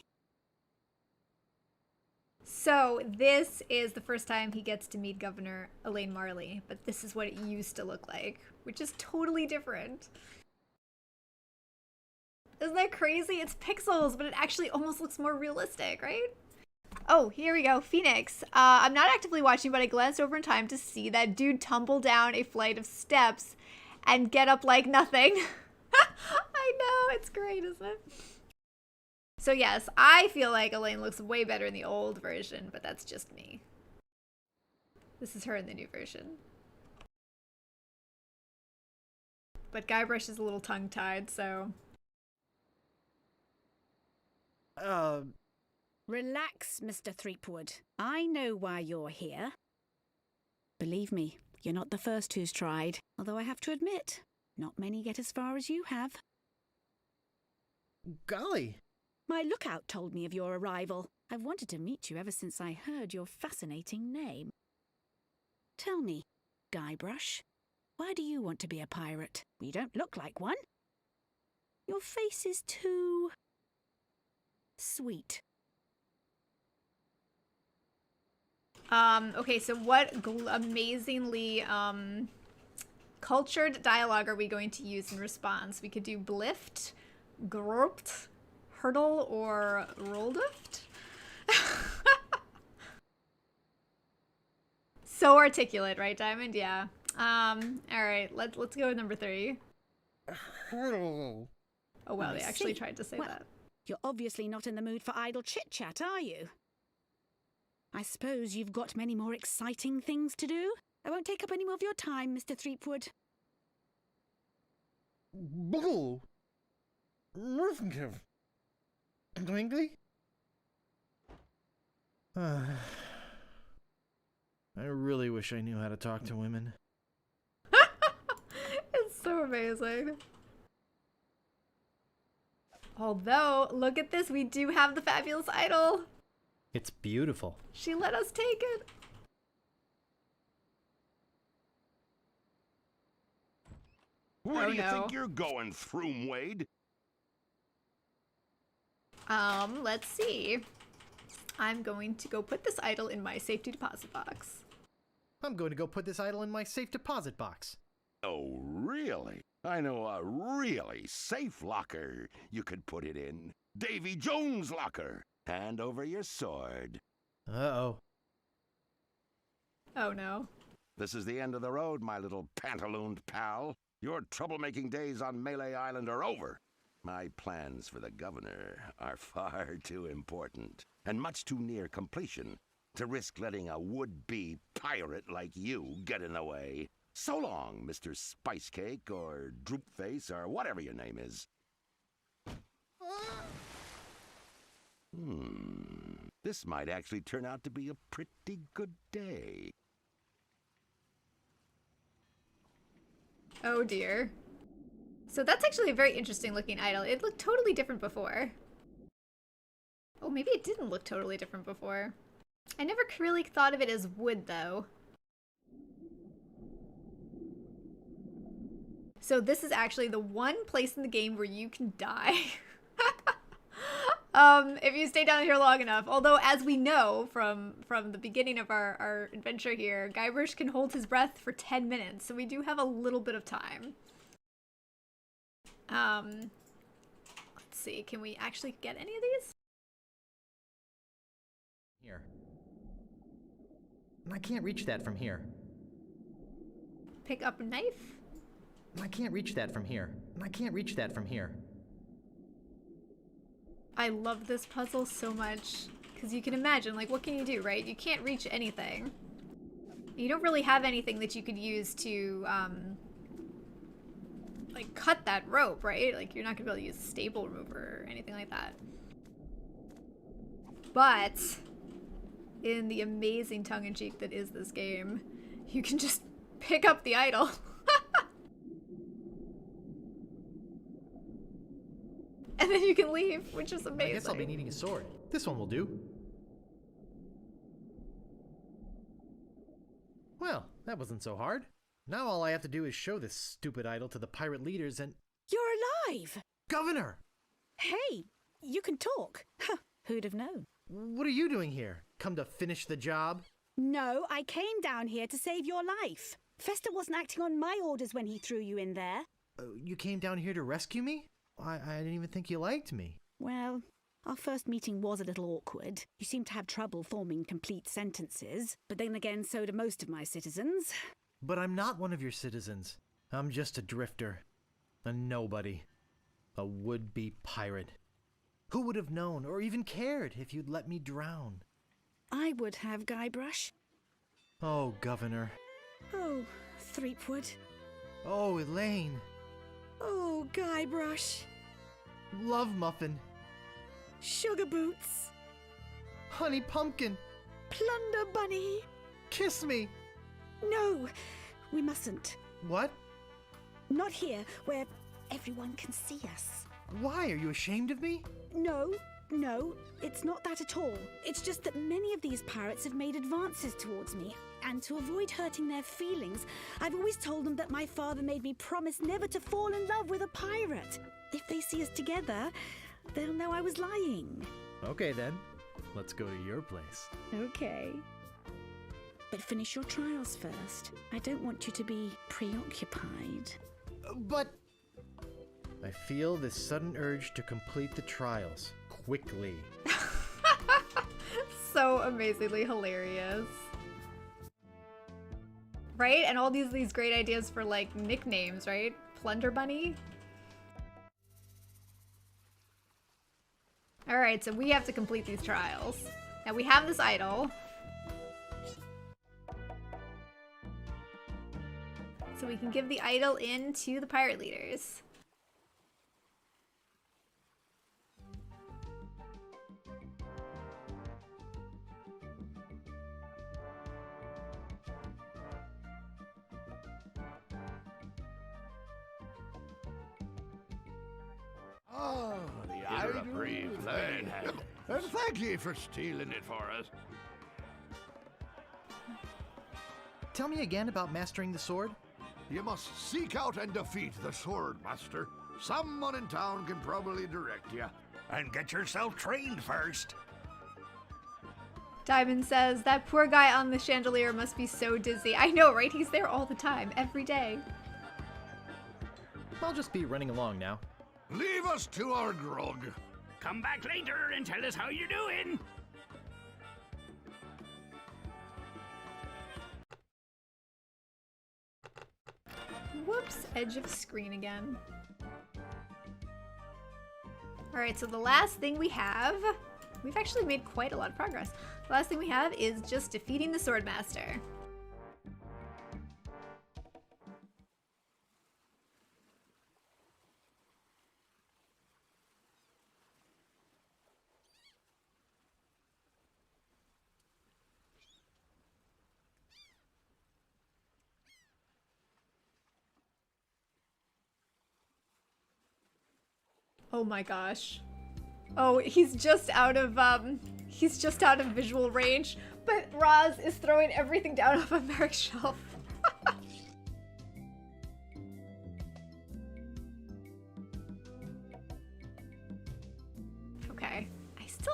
[SPEAKER 1] So this is the first time he gets to meet Governor Elaine Marley, but this is what it used to look like, which is totally different. Isn't that crazy? It's pixels, but it actually almost looks more realistic, right? Oh, here we go. Phoenix. I'm not actively watching, but I glanced over in time to see that dude tumble down a flight of steps and get up like nothing. I know, it's great, isn't it? So yes, I feel like Elaine looks way better in the old version, but that's just me. This is her in the new version. But Guybrush is a little tongue-tied, so...
[SPEAKER 9] Relax, Mr. Threepwood. I know why you're here. Believe me, you're not the first who's tried. Although I have to admit, not many get as far as you have.
[SPEAKER 3] Golly.
[SPEAKER 9] My lookout told me of your arrival. I've wanted to meet you ever since I heard your fascinating name. Tell me, Guybrush, why do you want to be a pirate? You don't look like one. Your face is too... sweet.
[SPEAKER 1] Okay, so what amazingly cultured dialogue are we going to use in response? We could do bliffed, groped, hurdle, or roldift. So articulate, right, Diamond? Yeah. All right, let's go with number 3.
[SPEAKER 3] Hurdle.
[SPEAKER 1] Oh wow,
[SPEAKER 9] I
[SPEAKER 1] they actually
[SPEAKER 9] see.
[SPEAKER 1] tried to say
[SPEAKER 9] Well,
[SPEAKER 1] that.
[SPEAKER 9] You're obviously not in the mood for idle chit-chat, are you? I suppose you've got many more exciting things to do? I won't take up any more of your time, Mr. Threepwood.
[SPEAKER 3] Bull. Nervenkiv. Twinkley? I really wish I knew how to talk to women.
[SPEAKER 1] It's so amazing. Although, look at this, we do have the fabulous idol.
[SPEAKER 3] It's beautiful.
[SPEAKER 1] She let us take it.
[SPEAKER 10] Where
[SPEAKER 1] Oh,
[SPEAKER 10] do you
[SPEAKER 1] no.
[SPEAKER 10] think you're going, Throom Wade?
[SPEAKER 1] Let's see. I'm going to go put this idol in my safety deposit box.
[SPEAKER 3] I'm going to go put this idol in my safe deposit box.
[SPEAKER 10] Oh, really? I know a really safe locker you could put it in. Davy Jones' locker. Hand over your sword.
[SPEAKER 3] Uh-oh.
[SPEAKER 1] Oh no.
[SPEAKER 10] This is the end of the road, my little pantalooned pal. Your troublemaking days on Melee Island are over. My plans for the governor are far too important and much too near completion to risk letting a would-be pirate like you get in the way. So long, Mr. Spicecake or Droopface or whatever your name is. This might actually turn out to be a pretty good day.
[SPEAKER 1] Oh dear. So that's actually a very interesting looking idol. It looked totally different before. Oh, maybe it didn't look totally different before. I never really thought of it as wood, though. So this is actually the one place in the game where you can die. If you stay down here long enough. Although, as we know from the beginning of our adventure here, Guybrush can hold his breath for 10 minutes, so we do have a little bit of time. Let's see, can we actually get any of these?
[SPEAKER 3] Here. I can't reach that from here.
[SPEAKER 1] Pick up a knife?
[SPEAKER 3] I can't reach that from here. I can't reach that from here.
[SPEAKER 1] I love this puzzle so much. Because you can imagine, like, what can you do, right? You can't reach anything. You don't really have anything that you could use to, like, cut that rope, right? Like, you're not gonna be able to use a staple remover or anything like that. But, in the amazing tongue-in-cheek that is this game, you can just pick up the idol. And then you can leave, which is amazing.
[SPEAKER 3] I guess I'll be needing a sword. This one will do. Well, that wasn't so hard. Now all I have to do is show this stupid idol to the pirate leaders and...
[SPEAKER 9] You're alive!
[SPEAKER 3] Governor!
[SPEAKER 9] Hey, you can talk. Huh, who'd have known?
[SPEAKER 3] What are you doing here? Come to finish the job?
[SPEAKER 9] No, I came down here to save your life. Fester wasn't acting on my orders when he threw you in there.
[SPEAKER 3] You came down here to rescue me? I didn't even think you liked me.
[SPEAKER 9] Well, our first meeting was a little awkward. You seemed to have trouble forming complete sentences. But then again, so do most of my citizens.
[SPEAKER 3] But I'm not one of your citizens. I'm just a drifter. A nobody. A would-be pirate. Who would have known or even cared if you'd let me drown?
[SPEAKER 9] I would have, Guybrush.
[SPEAKER 3] Oh, Governor.
[SPEAKER 9] Oh, Threepwood.
[SPEAKER 3] Oh, Elaine.
[SPEAKER 9] Oh, Guybrush.
[SPEAKER 3] Love Muffin.
[SPEAKER 9] Sugar Boots.
[SPEAKER 3] Honey Pumpkin.
[SPEAKER 9] Plunder Bunny.
[SPEAKER 3] Kiss me.
[SPEAKER 9] No, we mustn't.
[SPEAKER 3] What?
[SPEAKER 9] Not here, where everyone can see us.
[SPEAKER 3] Why? Are you ashamed of me?
[SPEAKER 9] No, it's not that at all. It's just that many of these pirates have made advances towards me, and to avoid hurting their feelings, I've always told them that my father made me promise never to fall in love with a pirate. If they see us together, they'll know I was lying.
[SPEAKER 3] Okay then, let's go to your place.
[SPEAKER 9] Okay. But finish your trials first. I don't want you to be preoccupied.
[SPEAKER 3] But... I feel this sudden urge to complete the trials quickly.
[SPEAKER 1] So amazingly hilarious. Right? And all these great ideas for, like, nicknames, right? Plunder Bunny? Alright, so we have to complete these trials. Now we have this idol. So we can give the idol in to the pirate leaders.
[SPEAKER 10] Oh, the idol. Brief land.
[SPEAKER 7] And thank ye for stealing it for us.
[SPEAKER 3] Tell me again about mastering the sword?
[SPEAKER 7] You must seek out and defeat the Sword Master. Someone in town can probably direct you.
[SPEAKER 2] And get yourself trained first.
[SPEAKER 1] Diamond says, that poor guy on the chandelier must be so dizzy. I know, right? He's there all the time, every day.
[SPEAKER 3] I'll just be running along now.
[SPEAKER 7] Leave us to our grog.
[SPEAKER 2] Come back later and tell us how you're doing.
[SPEAKER 1] Whoops, edge of screen again. Alright, so the last thing we have, we've actually made quite a lot of progress. The last thing we have is just defeating the Swordmaster. Oh my gosh. Oh, he's just out of visual range, but Roz is throwing everything down off of Merrick's shelf. Okay.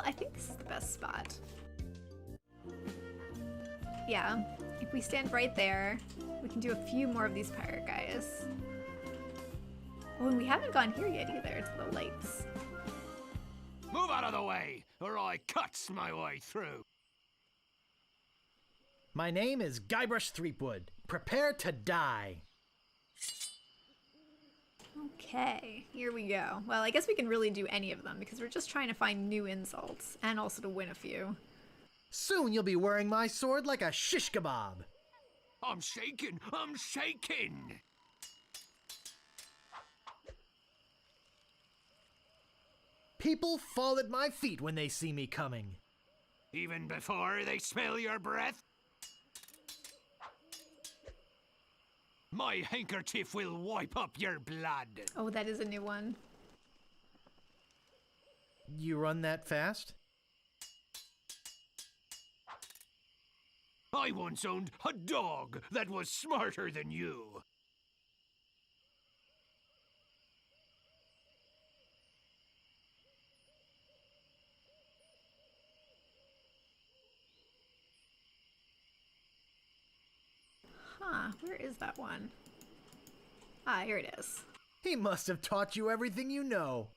[SPEAKER 1] I think this is the best spot. Yeah, if we stand right there, we can do a few more of these pirate guys. Oh, and we haven't gone here yet either, to the lights.
[SPEAKER 4] Move out of the way, or I cuts my way through.
[SPEAKER 3] My name is Guybrush Threepwood. Prepare to die.
[SPEAKER 1] Okay, here we go. Well, I guess we can really do any of them because we're just trying to find new insults and also to win a few.
[SPEAKER 3] Soon you'll be wearing my sword like a shish kebab.
[SPEAKER 4] I'm shaking! I'm shaking!
[SPEAKER 3] People fall at my feet when they see me coming.
[SPEAKER 4] Even before they smell your breath? My handkerchief will wipe up your blood.
[SPEAKER 1] Oh, that is a new one.
[SPEAKER 3] You run that fast?
[SPEAKER 4] I once owned a dog that was smarter than you.
[SPEAKER 1] Huh, where is that one? Ah, here it is.
[SPEAKER 3] He must have taught you everything you know.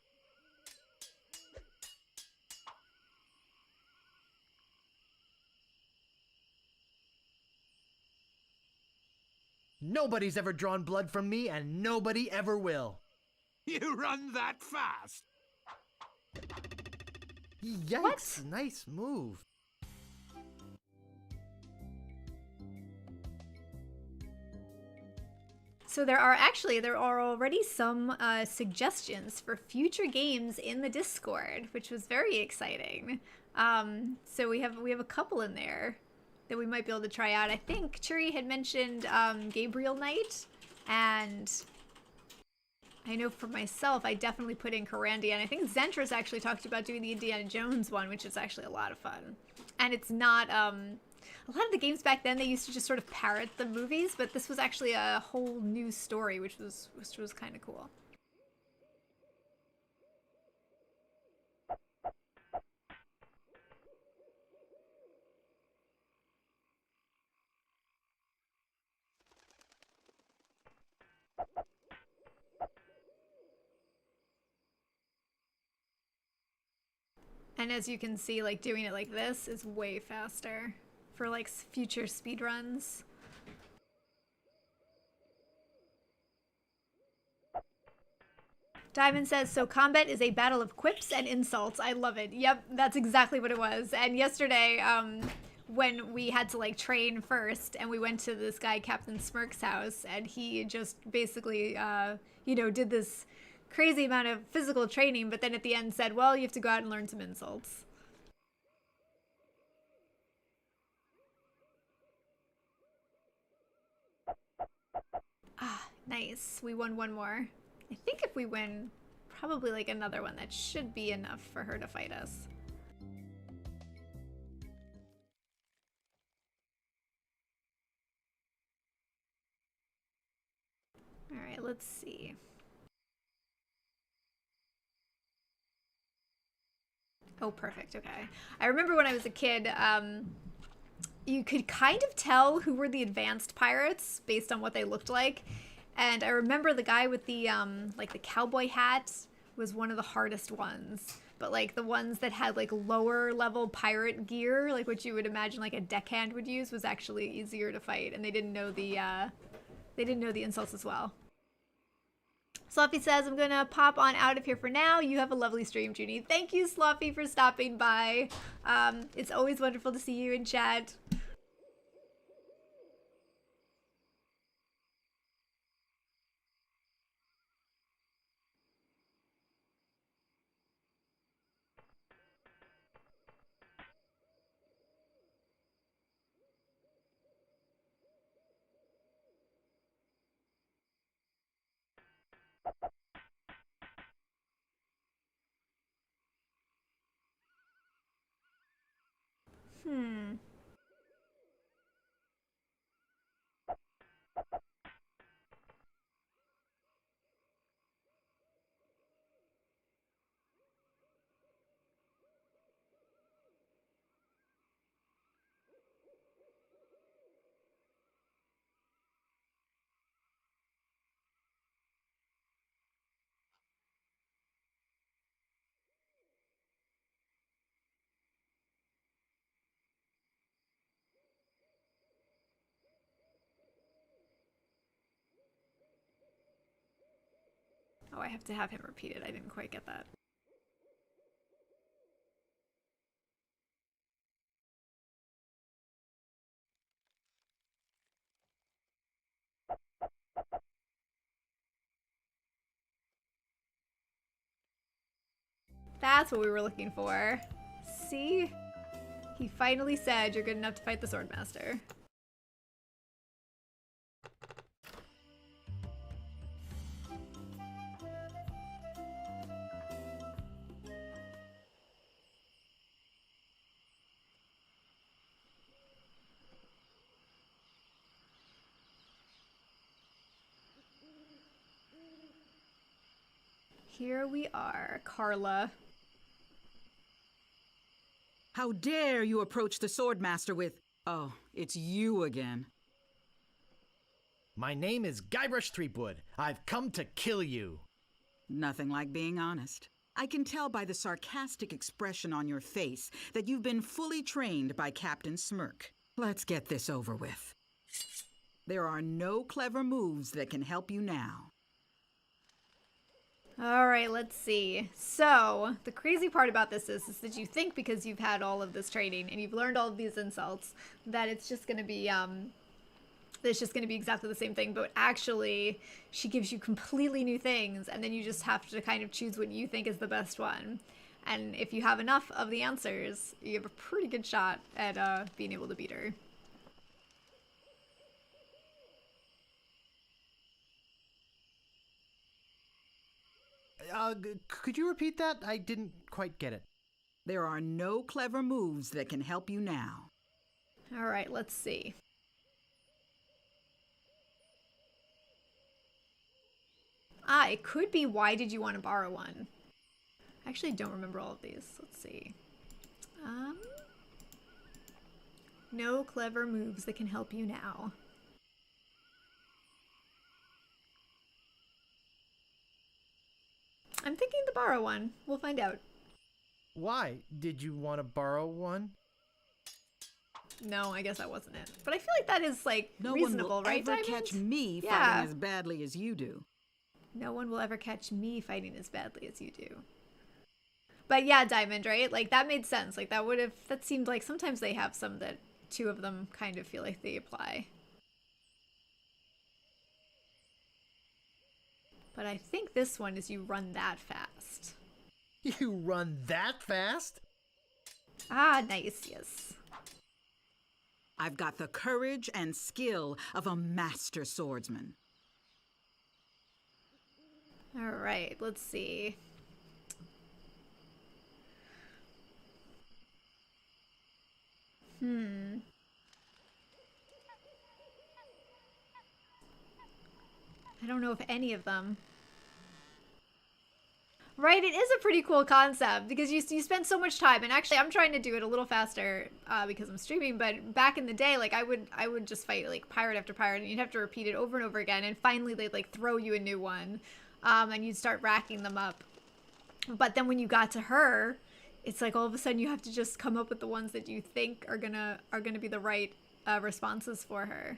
[SPEAKER 3] Nobody's ever drawn blood from me, and nobody ever will.
[SPEAKER 4] You run that fast?
[SPEAKER 3] Yikes,
[SPEAKER 1] What?
[SPEAKER 3] Nice move.
[SPEAKER 1] So there are already some suggestions for future games in the Discord, which was very exciting. So we have a couple in there that we might be able to try out. I think Churi had mentioned Gabriel Knight, and I know for myself, I definitely put in Corrandia, and I think Zentra's actually talked about doing the Indiana Jones one, which is actually a lot of fun. And it's not, a lot of the games back then, they used to just sort of parrot the movies, but this was actually a whole new story, which was kind of cool. And as you can see, like, doing it like this is way faster for, like, future speedruns. Diamond says, so combat is a battle of quips and insults. I love it. Yep, that's exactly what it was. And yesterday, when we had to, like, train first, and we went to this guy, Captain Smirk's house, and he just basically, you know, did this crazy amount of physical training, but then at the end said, well, you have to go out and learn some insults. Ah, nice. We won one more. I think if we win probably like another one, that should be enough for her to fight us. let's see. Oh, perfect. Okay. I remember when I was a kid, you could kind of tell who were the advanced pirates based on what they looked like. And I remember the guy with the, like the cowboy hat was one of the hardest ones. But like the ones that had like lower level pirate gear, like what you would imagine like a deckhand would use, was actually easier to fight. And they didn't know the insults as well. Sloppy says, I'm going to pop on out of here for now. You have a lovely stream, Junie. Thank you, Sloppy, for stopping by. It's always wonderful to see you in chat. Oh, I have to have him repeat it. I didn't quite get that. That's what we were looking for. See? He finally said you're good enough to fight the Swordmaster. Here we are, Carla.
[SPEAKER 5] How dare you approach the Swordmaster with... Oh, it's you again.
[SPEAKER 3] My name is Guybrush Threepwood. I've come to kill you.
[SPEAKER 5] Nothing like being honest. I can tell by the sarcastic expression on your face that you've been fully trained by Captain Smirk. Let's get this over with. There are no clever moves that can help you now.
[SPEAKER 1] All right, let's see. So, the crazy part about this is that you think because you've had all of this training and you've learned all of these insults that it's just going to be exactly the same thing, but actually she gives you completely new things, and then you just have to kind of choose what you think is the best one. And if you have enough of the answers, you have a pretty good shot at being able to beat her.
[SPEAKER 3] Could you repeat that? I didn't quite get it.
[SPEAKER 5] There are no clever moves that can help you now.
[SPEAKER 1] All right, let's see. It could be why did you want to borrow one? I actually don't remember all of these. Let's see. No clever moves that can help you now. I'm thinking to borrow one. We'll find out.
[SPEAKER 3] Why? Did you want to borrow one?
[SPEAKER 1] No, I guess that wasn't it. But I feel like that is, like,
[SPEAKER 5] No
[SPEAKER 1] reasonable,
[SPEAKER 5] one will
[SPEAKER 1] right,
[SPEAKER 5] ever
[SPEAKER 1] Diamond?
[SPEAKER 5] catch me
[SPEAKER 1] Yeah.
[SPEAKER 5] fighting as badly as you do.
[SPEAKER 1] No one will ever catch me fighting as badly as you do. But yeah, Diamond, right? Like, that made sense. Like, that seemed like sometimes they have some that two of them kind of feel like they apply. But I think this one is you run that fast.
[SPEAKER 3] You run that fast?
[SPEAKER 1] Ah, nice, yes.
[SPEAKER 5] I've got the courage and skill of a master swordsman.
[SPEAKER 1] All right, let's see. I don't know if any of them. Right, it is a pretty cool concept because you spend so much time, and actually I'm trying to do it a little faster because I'm streaming, but back in the day, like I would just fight like pirate after pirate, and you'd have to repeat it over and over again, and finally they'd like throw you a new one, and you'd start racking them up. But then when you got to her, it's like all of a sudden you have to just come up with the ones that you think are gonna be the right responses for her.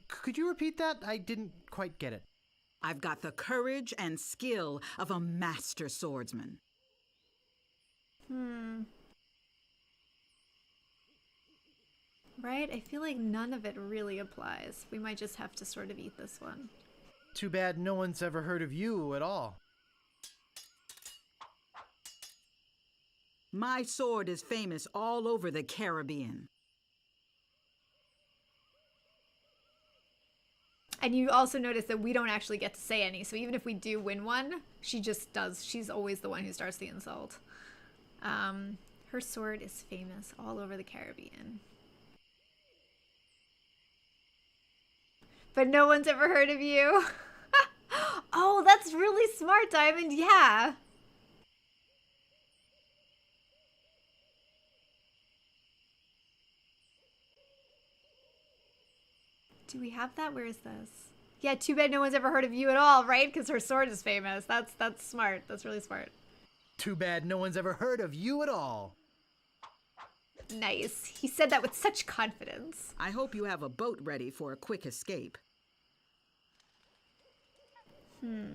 [SPEAKER 3] Could you repeat that? I didn't quite get it.
[SPEAKER 5] I've got the courage and skill of a master swordsman.
[SPEAKER 1] Right? I feel like none of it really applies. We might just have to sort of eat this one.
[SPEAKER 3] Too bad no one's ever heard of you at all.
[SPEAKER 5] My sword is famous all over the Caribbean.
[SPEAKER 1] And you also notice that we don't actually get to say any, so even if we do win one, she just does. She's always the one who starts the insult. Her sword is famous all over the Caribbean. But no one's ever heard of you. Oh, that's really smart, Diamond. Yeah. Do we have that? Where is this? Yeah, too bad no one's ever heard of you at all, right? Because her sword is famous. That's smart. That's really smart.
[SPEAKER 3] Too bad no one's ever heard of you at all.
[SPEAKER 1] Nice. He said that with such confidence.
[SPEAKER 5] I hope you have a boat ready for a quick escape.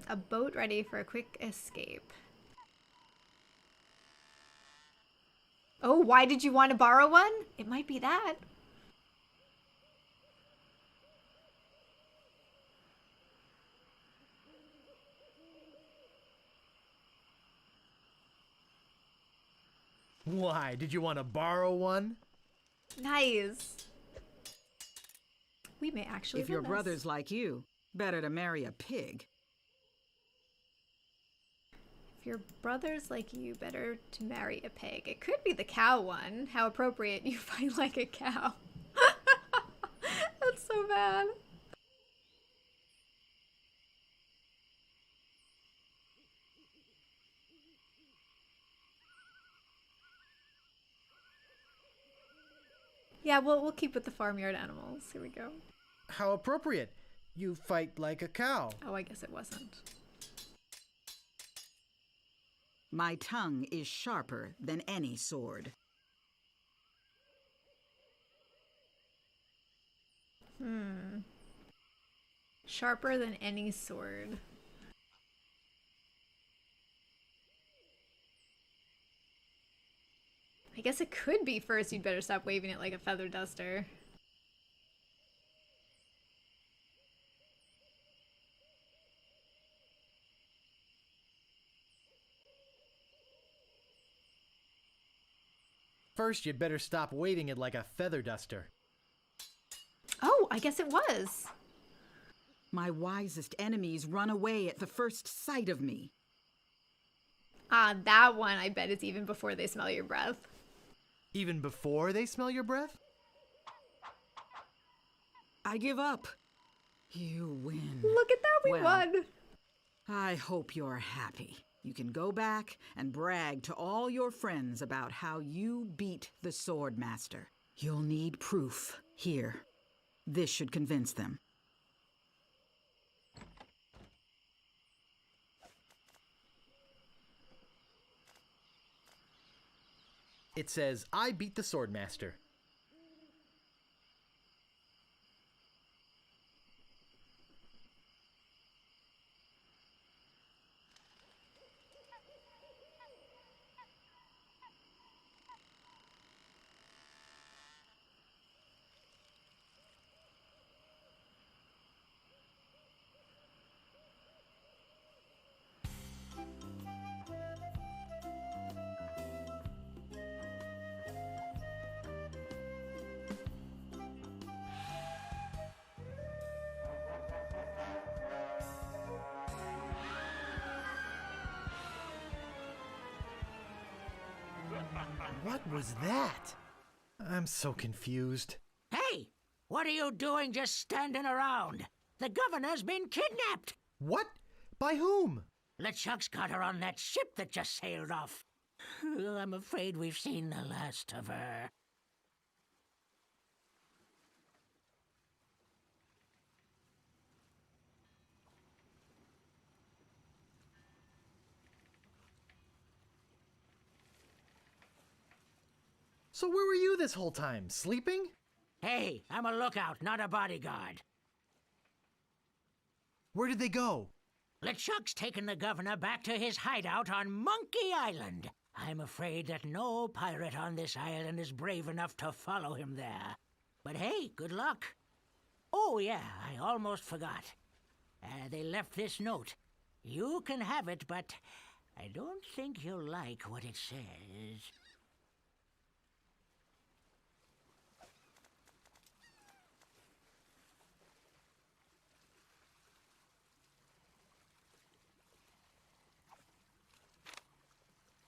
[SPEAKER 1] A boat ready for a quick escape. Oh, why did you want to borrow one? It might be that.
[SPEAKER 3] Why? Did you want to borrow one?
[SPEAKER 1] Nice. We may actually
[SPEAKER 5] If your
[SPEAKER 1] win this.
[SPEAKER 5] brother's like you, better to marry a pig.
[SPEAKER 1] If your brother's like you, better to marry a pig. It could be the cow one. How appropriate, you fight like a cow. That's so bad. Yeah, we'll keep with the farmyard animals. Here we go.
[SPEAKER 3] How appropriate. You fight like a cow.
[SPEAKER 1] Oh, I guess it wasn't.
[SPEAKER 5] My tongue is sharper than any sword.
[SPEAKER 1] Sharper than any sword. I guess it could be first you'd better stop waving it like a feather duster.
[SPEAKER 3] First, you'd better stop waving it like a feather duster.
[SPEAKER 1] Oh, I guess it was.
[SPEAKER 5] My wisest enemies run away at the first sight of me.
[SPEAKER 1] That one I bet is even before they smell your breath.
[SPEAKER 3] Even before they smell your breath?
[SPEAKER 5] I give up. You win.
[SPEAKER 1] Look at that, we won.
[SPEAKER 5] I hope you're happy. You can go back and brag to all your friends about how you beat the Swordmaster. You'll need proof. Here. This should convince them.
[SPEAKER 3] It says, I beat the Swordmaster. What was that? I'm so confused.
[SPEAKER 7] Hey,
[SPEAKER 11] What are you doing just standing around? The governor's been kidnapped.
[SPEAKER 3] What? By whom?
[SPEAKER 11] LeChuck's got her on that ship that just sailed off. I'm afraid we've seen the last of her.
[SPEAKER 3] So where were you this whole time? Sleeping?
[SPEAKER 11] Hey, I'm a lookout, not a bodyguard.
[SPEAKER 3] Where did they go?
[SPEAKER 11] LeChuck's taken the governor back to his hideout on Monkey Island. I'm afraid that no pirate on this island is brave enough to follow him there. But hey, good luck. Oh yeah, I almost forgot. They left this note. You can have it, but I don't think you'll like what it says.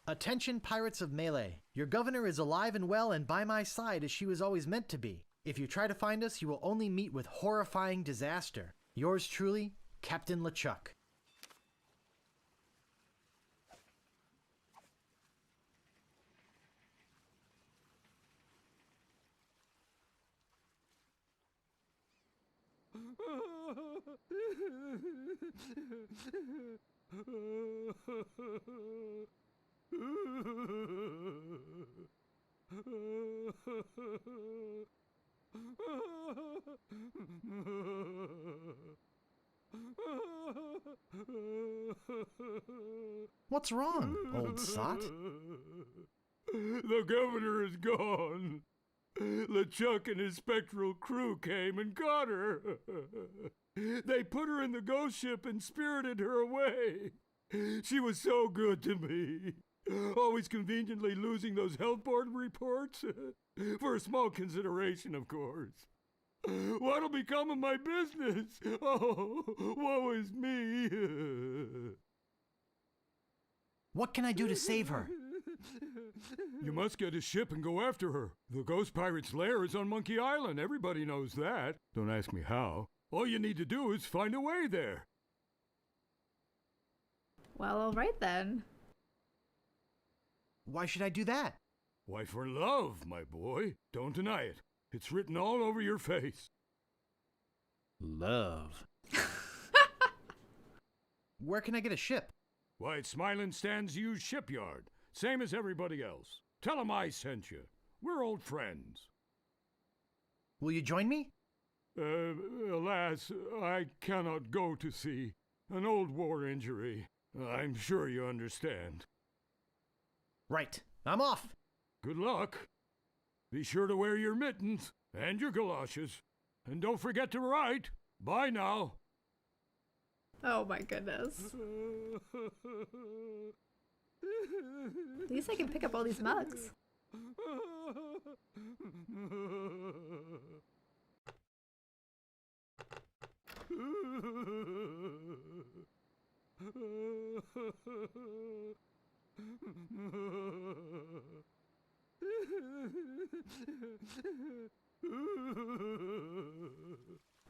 [SPEAKER 3] Attention, pirates of Melee. Your governor is alive and well and by my side as she was always meant to be. If you try to find us, you will only meet with horrifying disaster. Yours truly, Captain LeChuck. What's wrong, old sot?
[SPEAKER 4] The governor is gone. LeChuck and his spectral crew came and got her. They put her in the ghost ship and spirited her away. She was so good to me. Always conveniently losing those health board reports. For a small consideration, of course. What'll become of my business? Oh, woe is me.
[SPEAKER 3] What can I do to save her?
[SPEAKER 4] You must get a ship and go after her. The ghost pirate's lair is on Monkey Island. Everybody knows that. Don't ask me how. All you need to do is find a way there.
[SPEAKER 1] Well, all right then.
[SPEAKER 3] Why should I do that?
[SPEAKER 4] Why, for love, my boy. Don't deny it. It's written all over your face.
[SPEAKER 3] Love. Where can I get a ship?
[SPEAKER 4] Why, it's Smiling Stan's used shipyard. Same as everybody else. Tell 'em I sent you. We're old friends.
[SPEAKER 3] Will you join me?
[SPEAKER 4] Alas, I cannot go to sea. An old war injury. I'm sure you understand.
[SPEAKER 3] Right. I'm off.
[SPEAKER 4] Good luck. Be sure to wear your mittens and your galoshes. And don't forget to write. Bye now.
[SPEAKER 1] Oh my goodness. At least I can pick up all these mugs.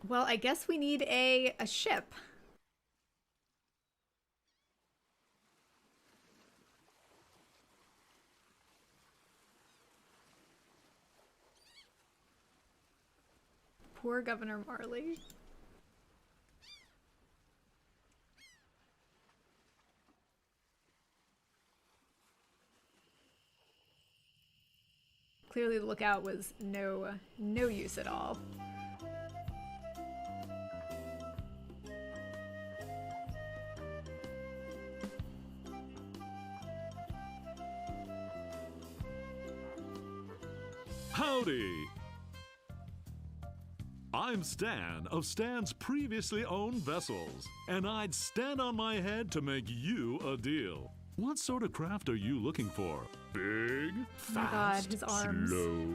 [SPEAKER 1] Well, I guess we need a ship. Poor Governor Marley. Clearly the lookout was no use at all.
[SPEAKER 12] Howdy! I'm Stan of Stan's previously owned vessels, and I'd stand on my head to make you a deal. What sort of craft are you looking for? Big,
[SPEAKER 1] Oh my God,
[SPEAKER 12] fast,
[SPEAKER 1] his arms.
[SPEAKER 12] slow?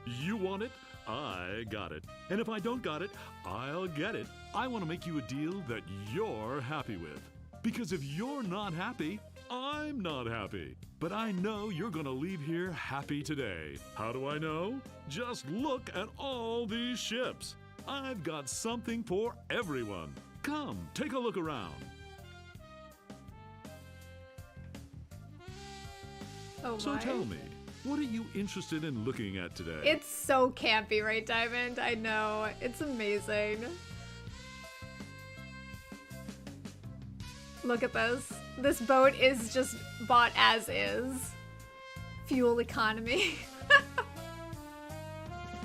[SPEAKER 12] You want it? I got it. And if I don't got it, I'll get it. I want to make you a deal that you're happy with. Because if you're not happy, I'm not happy. but I know you're gonna leave here happy today. How do I know? Just look at all these ships. I've got something for everyone. Come, take a look around.
[SPEAKER 1] Oh
[SPEAKER 12] So
[SPEAKER 1] my.
[SPEAKER 12] tell me, what are you interested in looking at today?
[SPEAKER 1] It's so campy, right, Diamond? I know. It's amazing. Look at this. This boat is just bought as is. Fuel economy.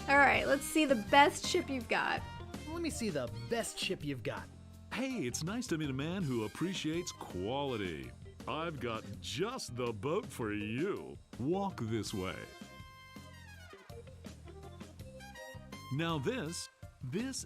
[SPEAKER 1] Alright, let's see the best ship you've got.
[SPEAKER 3] Let me see the best ship you've got.
[SPEAKER 12] Hey, it's nice to meet a man who appreciates quality. I've got just the boat for you. Walk this way. Now this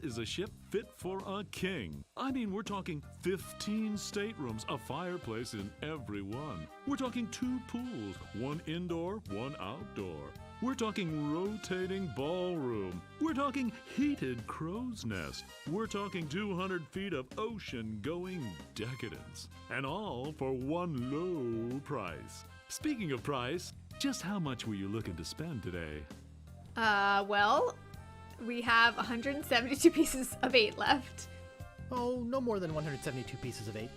[SPEAKER 12] is a ship fit for a king. I mean, we're talking 15 staterooms, a fireplace in every one. We're talking 2 pools, one indoor, one outdoor. We're talking rotating ballroom. We're talking heated crow's nest. We're talking 200 feet of ocean-going decadence. And all for one low price. Speaking of price, just how much were you looking to spend today?
[SPEAKER 1] Well, we have 172 pieces of 8 left.
[SPEAKER 3] Oh, no more than 172 pieces of 8.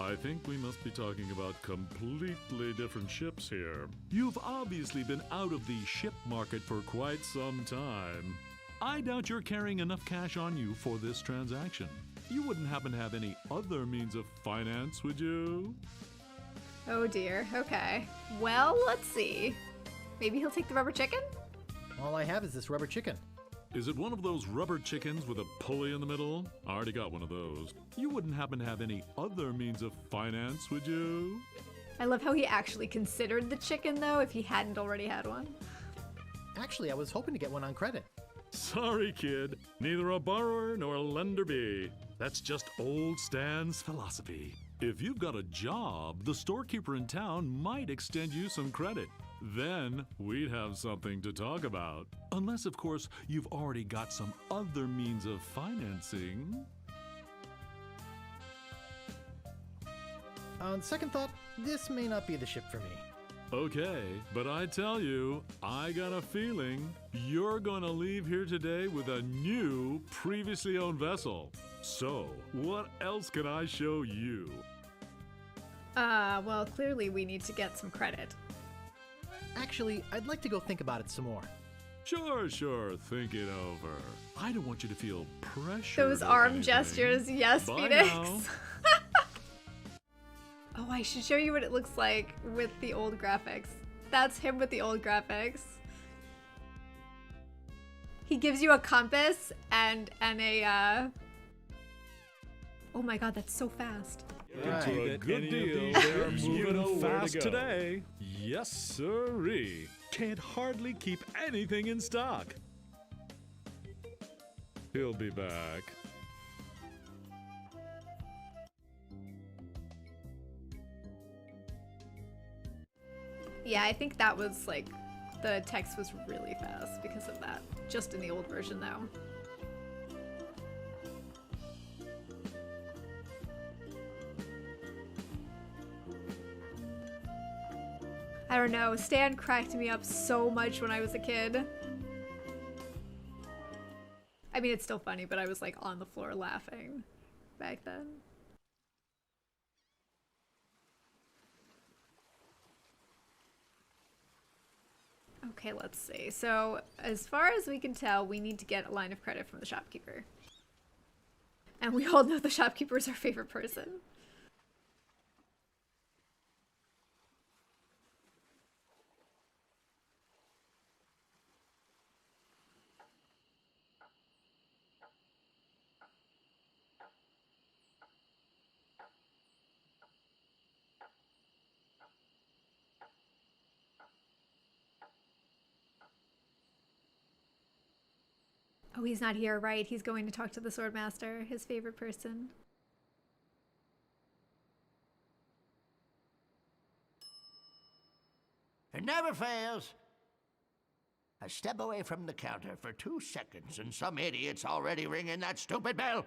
[SPEAKER 12] I think we must be talking about completely different ships here. You've obviously been out of the ship market for quite some time. I doubt you're carrying enough cash on you for this transaction. You wouldn't happen to have any other means of finance, would you?
[SPEAKER 1] Oh dear, okay. Well, let's see. Maybe he'll take the rubber chicken?
[SPEAKER 3] All I have is this rubber chicken.
[SPEAKER 12] Is it one of those rubber chickens with a pulley in the middle? I already got one of those. You wouldn't happen to have any other means of finance, would you?
[SPEAKER 1] I love how he actually considered the chicken, though, if he hadn't already had one.
[SPEAKER 3] Actually, I was hoping to get one on credit.
[SPEAKER 12] Sorry, kid. Neither a borrower nor a lender be. That's just old Stan's philosophy. If you've got a job, the storekeeper in town might extend you some credit. Then we'd have something to talk about. Unless, of course, you've already got some other means of financing.
[SPEAKER 3] On second thought, this may not be the ship for me.
[SPEAKER 12] Okay, but I tell you, I got a feeling you're gonna leave here today with a new, previously owned vessel. So, what else can I show you?
[SPEAKER 1] Well, clearly we need to get some credit.
[SPEAKER 3] Actually, I'd like to go think about it some more.
[SPEAKER 12] Sure, think it over. I don't want you to feel pressure.
[SPEAKER 1] Those arm gestures, yes,
[SPEAKER 12] Bye
[SPEAKER 1] Phoenix.
[SPEAKER 12] now.
[SPEAKER 1] Oh, I should show you what it looks like with the old graphics. That's him with the old graphics. He gives you a compass and a, Oh my god, that's so fast.
[SPEAKER 12] Into a good deal. They're moving fast today. Yes, sirree. Can't hardly keep anything in stock. He'll be back.
[SPEAKER 1] Yeah, I think that was like, the text was really fast because of that. Just in the old version though. I don't know, Stan cracked me up so much when I was a kid. I mean, it's still funny, but I was like on the floor laughing back then. Okay, let's see. So, as far as we can tell, we need to get a line of credit from the shopkeeper. And we all know the shopkeeper is our favorite person. Oh, he's not here, right? He's going to talk to the swordmaster, his favorite person.
[SPEAKER 7] It never fails. I step away from the counter for 2 seconds and some idiot's already ringing that stupid bell.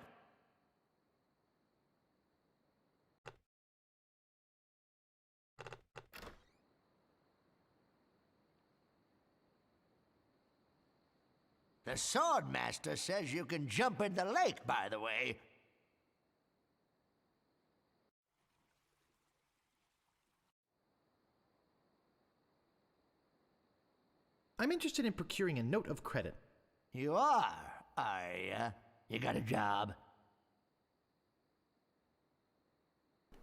[SPEAKER 7] The Swordmaster says you can jump in the lake, by the way.
[SPEAKER 3] I'm interested in procuring a note of credit.
[SPEAKER 7] You are ya? You got a job?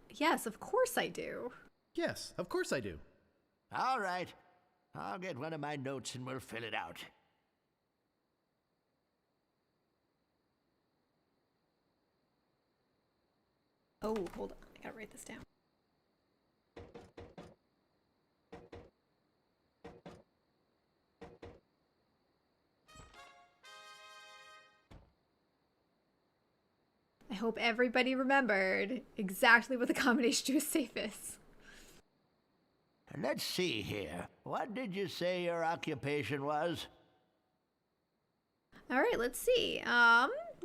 [SPEAKER 1] Yes, of course I do.
[SPEAKER 3] Yes, of course I do.
[SPEAKER 7] All right. I'll get one of my notes and we'll fill it out.
[SPEAKER 1] Oh, hold on. I gotta write this down. I hope everybody remembered exactly what the combination to a safe is.
[SPEAKER 7] Let's see here. What did you say your occupation was?
[SPEAKER 1] All right, let's see.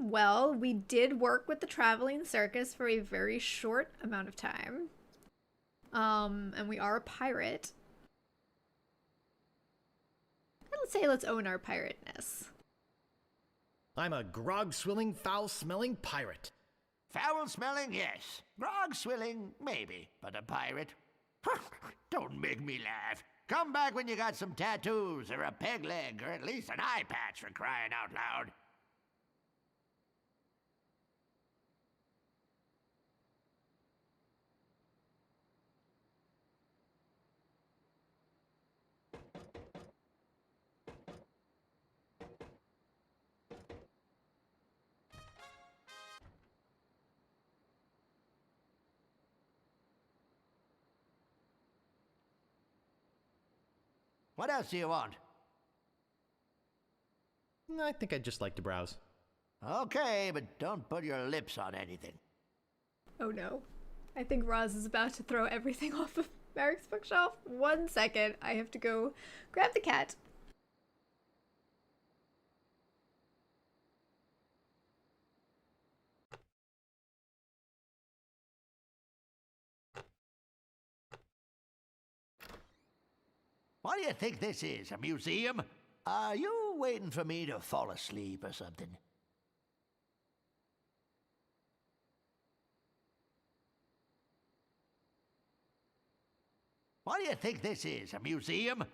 [SPEAKER 1] Well, we did work with the traveling circus for a very short amount of time. And we are a pirate. Let's own our pirateness.
[SPEAKER 3] I'm a grog-swilling, foul-smelling pirate.
[SPEAKER 7] Foul-smelling, yes. Grog-swilling, maybe. But a pirate? Don't make me laugh. Come back when you got some tattoos, or a peg leg, or at least an eye patch, for crying out loud. What else do you want?
[SPEAKER 3] I think I'd just like to browse.
[SPEAKER 7] Okay, but don't put your lips on anything.
[SPEAKER 1] Oh no. I think Roz is about to throw everything off of Merrick's bookshelf. 1 second. I have to go grab the cat.
[SPEAKER 7] What do you think this is, a museum? Are you waiting for me to fall asleep or something? What do you think this is, a museum?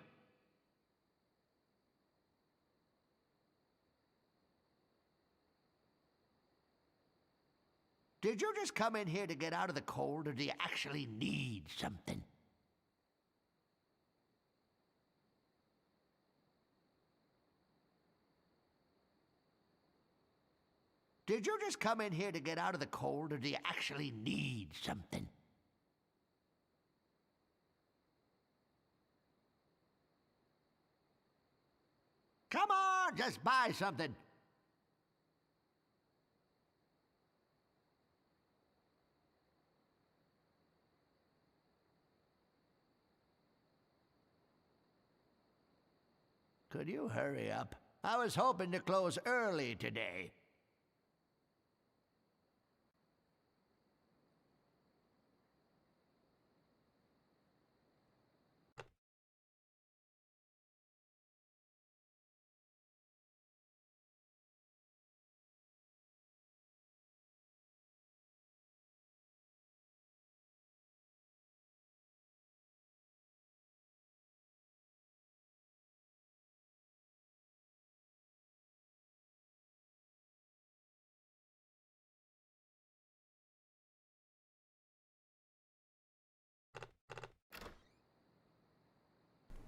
[SPEAKER 7] Did you just come in here to get out of the cold, or do you actually need something? Did you just come in here to get out of the cold, or do you actually need something? Come on, just buy something. Could you hurry up? I was hoping to close early today.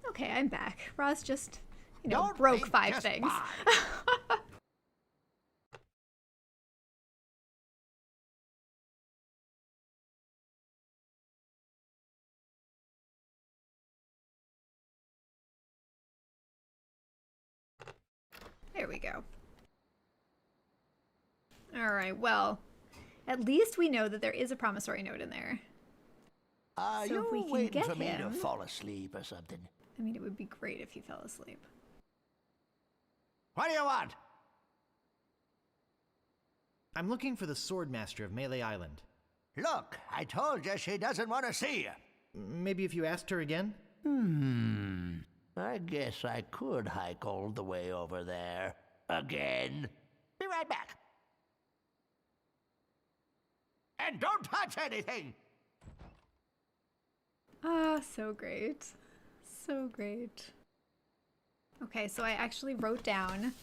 [SPEAKER 1] Okay, I'm back. Roz just,
[SPEAKER 7] Don't
[SPEAKER 1] broke
[SPEAKER 7] think,
[SPEAKER 1] 5
[SPEAKER 7] just
[SPEAKER 1] things.
[SPEAKER 7] buy.
[SPEAKER 1] There we go. Alright, well, at least we know that there is a promissory note in there.
[SPEAKER 7] Are
[SPEAKER 1] So if we
[SPEAKER 7] you
[SPEAKER 1] can
[SPEAKER 7] waiting
[SPEAKER 1] get
[SPEAKER 7] for me to
[SPEAKER 1] him-
[SPEAKER 7] fall asleep or something?
[SPEAKER 1] I mean, it would be great if he fell asleep.
[SPEAKER 7] What do you want?
[SPEAKER 3] I'm looking for the Swordmaster of Melee Island.
[SPEAKER 7] Look, I told you she doesn't want to see you.
[SPEAKER 3] Maybe if you asked her again?
[SPEAKER 7] I guess I could hike all the way over there. again. Be right back. And don't touch anything!
[SPEAKER 1] Ah, so great. So great. Okay, so I actually wrote down.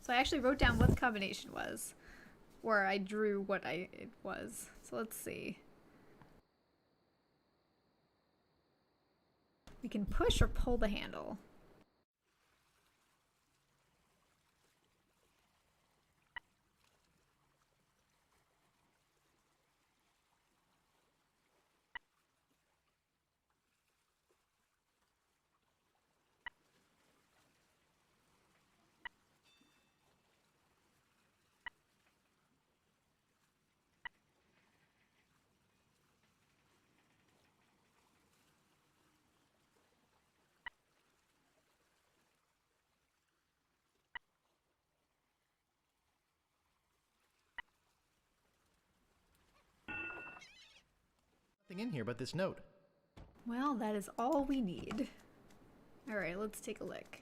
[SPEAKER 1] So I actually wrote down what the combination was. Or I drew what it was. So let's see. We can push or pull the handle.
[SPEAKER 3] Nothing in here but this note.
[SPEAKER 1] Well, that is all we need. Alright, let's take a look.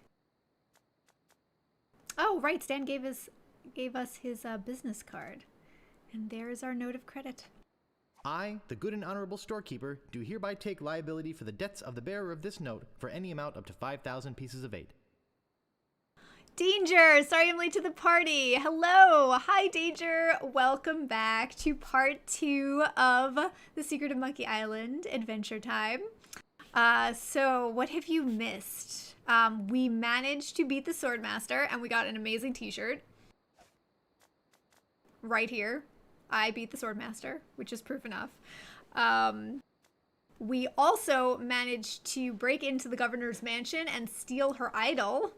[SPEAKER 1] Oh, right, Stan gave us his business card. And there's our note of credit.
[SPEAKER 3] I, the good and honorable storekeeper, do hereby take liability for the debts of the bearer of this note for any amount up to 5,000 pieces of 8.
[SPEAKER 1] Danger! Sorry I'm late to the party. Hello! Hi, Danger! Welcome back to part 2 of The Secret of Monkey Island Adventure Time. So, what have you missed? We managed to beat the Swordmaster, and we got an amazing t-shirt. Right here. I beat the Swordmaster, which is proof enough. We also managed to break into the governor's mansion and steal her idol.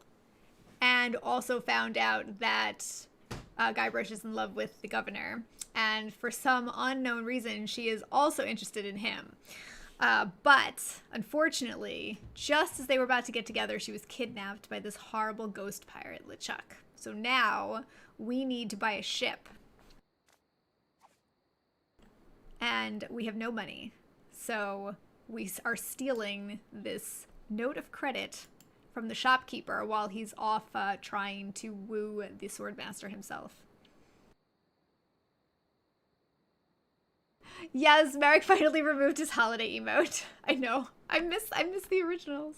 [SPEAKER 1] And also found out that Guybrush is in love with the governor. And for some unknown reason, she is also interested in him. But, unfortunately, just as they were about to get together, she was kidnapped by this horrible ghost pirate, LeChuck. So now, we need to buy a ship. And we have no money. So, we are stealing this note of credit from the shopkeeper while he's off trying to woo the Swordmaster himself. Yes, Merrick finally removed his holiday emote. I know. I miss the originals.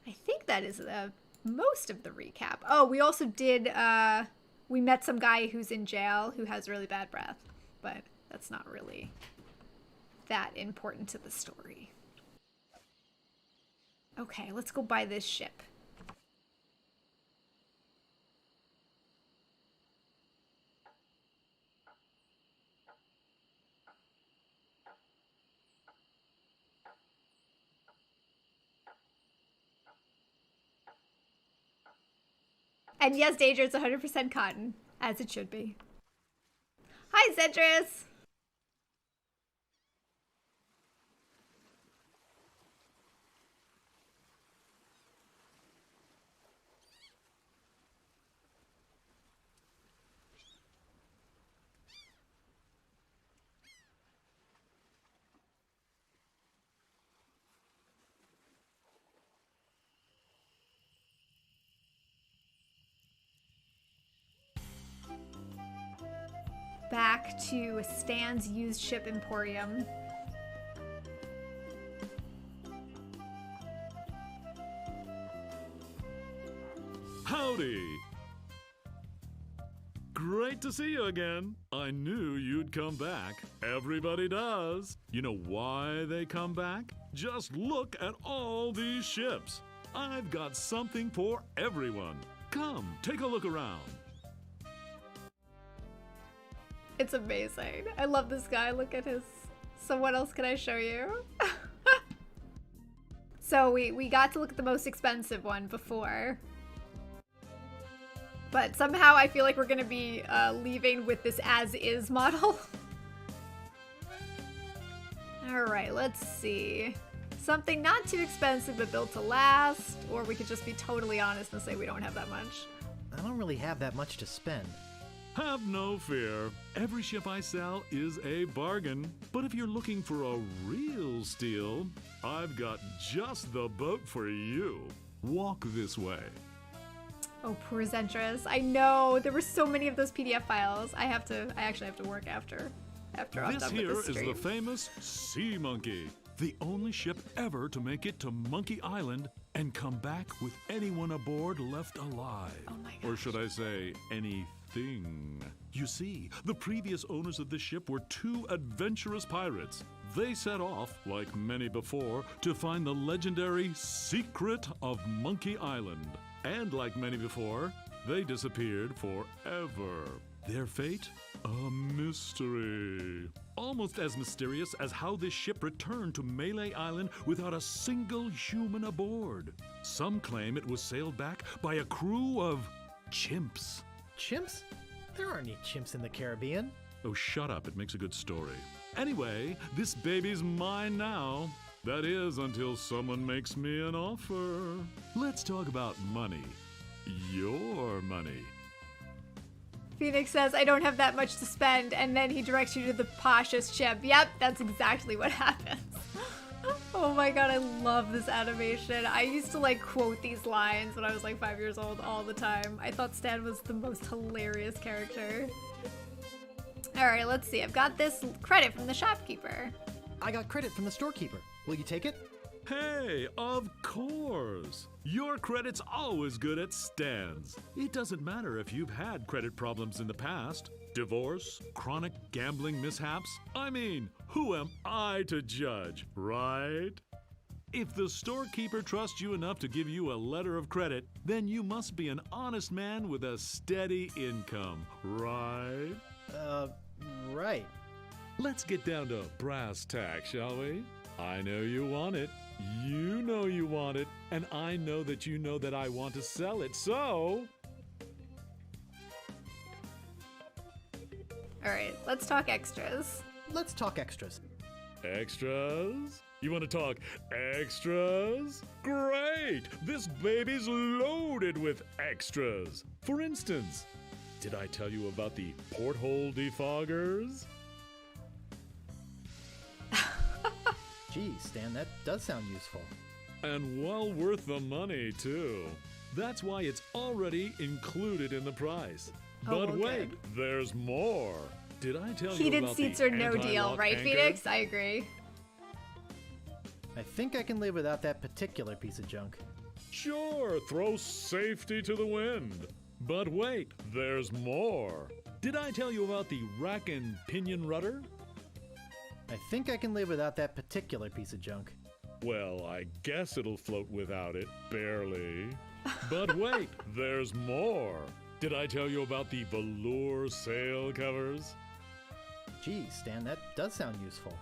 [SPEAKER 1] I think that is most of the recap. Oh, we also did, we met some guy who's in jail who has really bad breath, but that's not really that important to the story. Okay, let's go buy this ship. And yes, Danger, it's 100% cotton, as it should be. Hi, Zedris! Back to Stan's used ship emporium.
[SPEAKER 12] Howdy! Great to see you again. I knew you'd come back. Everybody does. You know why they come back? Just look at all these ships. I've got something for everyone. Come, take a look around.
[SPEAKER 1] It's amazing. I love this guy. Look at his... So what else can I show you? So we got to look at the most expensive one before. But somehow I feel like we're gonna be leaving with this as-is model. Alright, let's see. Something not too expensive but built to last. Or we could just be totally honest and say we don't have that much.
[SPEAKER 3] I don't really have that much to spend.
[SPEAKER 12] Have no fear. Every ship I sell is a bargain. But if you're looking for a real steal, I've got just the boat for you. Walk this way.
[SPEAKER 1] Oh, poor Zentris. I know there were so many of those PDF files. I actually have to work after I'm
[SPEAKER 12] This
[SPEAKER 1] done
[SPEAKER 12] here
[SPEAKER 1] with this
[SPEAKER 12] is
[SPEAKER 1] stream.
[SPEAKER 12] the famous Sea Monkey, the only ship ever to make it to Monkey Island and come back with anyone aboard left alive.
[SPEAKER 1] Oh my gosh.
[SPEAKER 12] Or should I say, anything. You see, the previous owners of this ship were two adventurous pirates. They set off, like many before, to find the legendary secret of Monkey Island. And like many before, they disappeared forever. Their fate? A mystery. Almost as mysterious as how this ship returned to Melee Island without a single human aboard. Some claim it was sailed back by a crew of chimps.
[SPEAKER 3] Chimps? There aren't any chimps in the Caribbean.
[SPEAKER 12] Oh, shut up. It makes a good story. Anyway, this baby's mine now. That is, until someone makes me an offer. Let's talk about money. Your money.
[SPEAKER 1] Phoenix says, I don't have that much to spend, and then he directs you to the poshest ship. Yep, that's exactly what happens. Oh my god, I love this animation. I used to like quote these lines when I was like 5 years old all the time. I thought Stan was the most hilarious character. Alright, let's see. I've got this credit from the shopkeeper.
[SPEAKER 3] I got credit from the storekeeper. Will you take it?
[SPEAKER 12] Hey, of course! Your credit's always good at Stan's. It doesn't matter if you've had credit problems in the past. Divorce, chronic gambling mishaps. I mean, who am I to judge, right? If the storekeeper trusts you enough to give you a letter of credit, then you must be an honest man with a steady income, right?
[SPEAKER 3] Right.
[SPEAKER 12] Let's get down to brass tacks, shall we? I know you want it. You know you want it. And I know that I want to sell it, so...
[SPEAKER 1] Alright, let's talk extras.
[SPEAKER 3] Let's talk extras.
[SPEAKER 12] Extras? You want to talk extras? Great! This baby's loaded with extras. For instance, did I tell you about the porthole defoggers?
[SPEAKER 3] Geez, Stan, that does sound useful.
[SPEAKER 12] And well worth the money, too. That's why it's already included in the price. But
[SPEAKER 1] okay.
[SPEAKER 12] wait, there's more. Did I tell you
[SPEAKER 1] Heated
[SPEAKER 12] about
[SPEAKER 1] seats
[SPEAKER 12] the
[SPEAKER 1] are no deal,
[SPEAKER 12] anti-lock
[SPEAKER 1] right,
[SPEAKER 12] anchor?
[SPEAKER 1] Phoenix? I agree.
[SPEAKER 3] I think I can live without that particular piece of junk.
[SPEAKER 12] Sure, throw safety to the wind. But wait, there's more. Did I tell you about the rack and pinion rudder?
[SPEAKER 3] I think I can live without that particular piece of junk.
[SPEAKER 12] Well, I guess it'll float without it, barely. But wait, there's more. Did I tell you about the velour sail covers?
[SPEAKER 3] Geez, Stan, that does sound useful.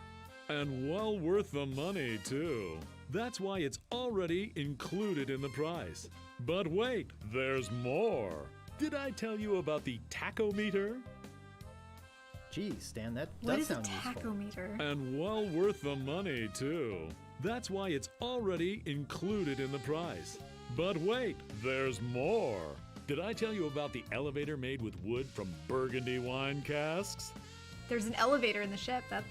[SPEAKER 12] And well worth the money, too. That's why it's already included in the price. But wait, there's more. Did I tell you about the tachometer?
[SPEAKER 3] Geez, Stan, that
[SPEAKER 1] What
[SPEAKER 3] does
[SPEAKER 1] is a
[SPEAKER 3] sound useful.
[SPEAKER 1] tachometer?
[SPEAKER 12] And well worth the money, too. That's why it's already included in the price. But wait, there's more. Did I tell you about the elevator made with wood from Burgundy wine casks?
[SPEAKER 1] There's an elevator in the ship. That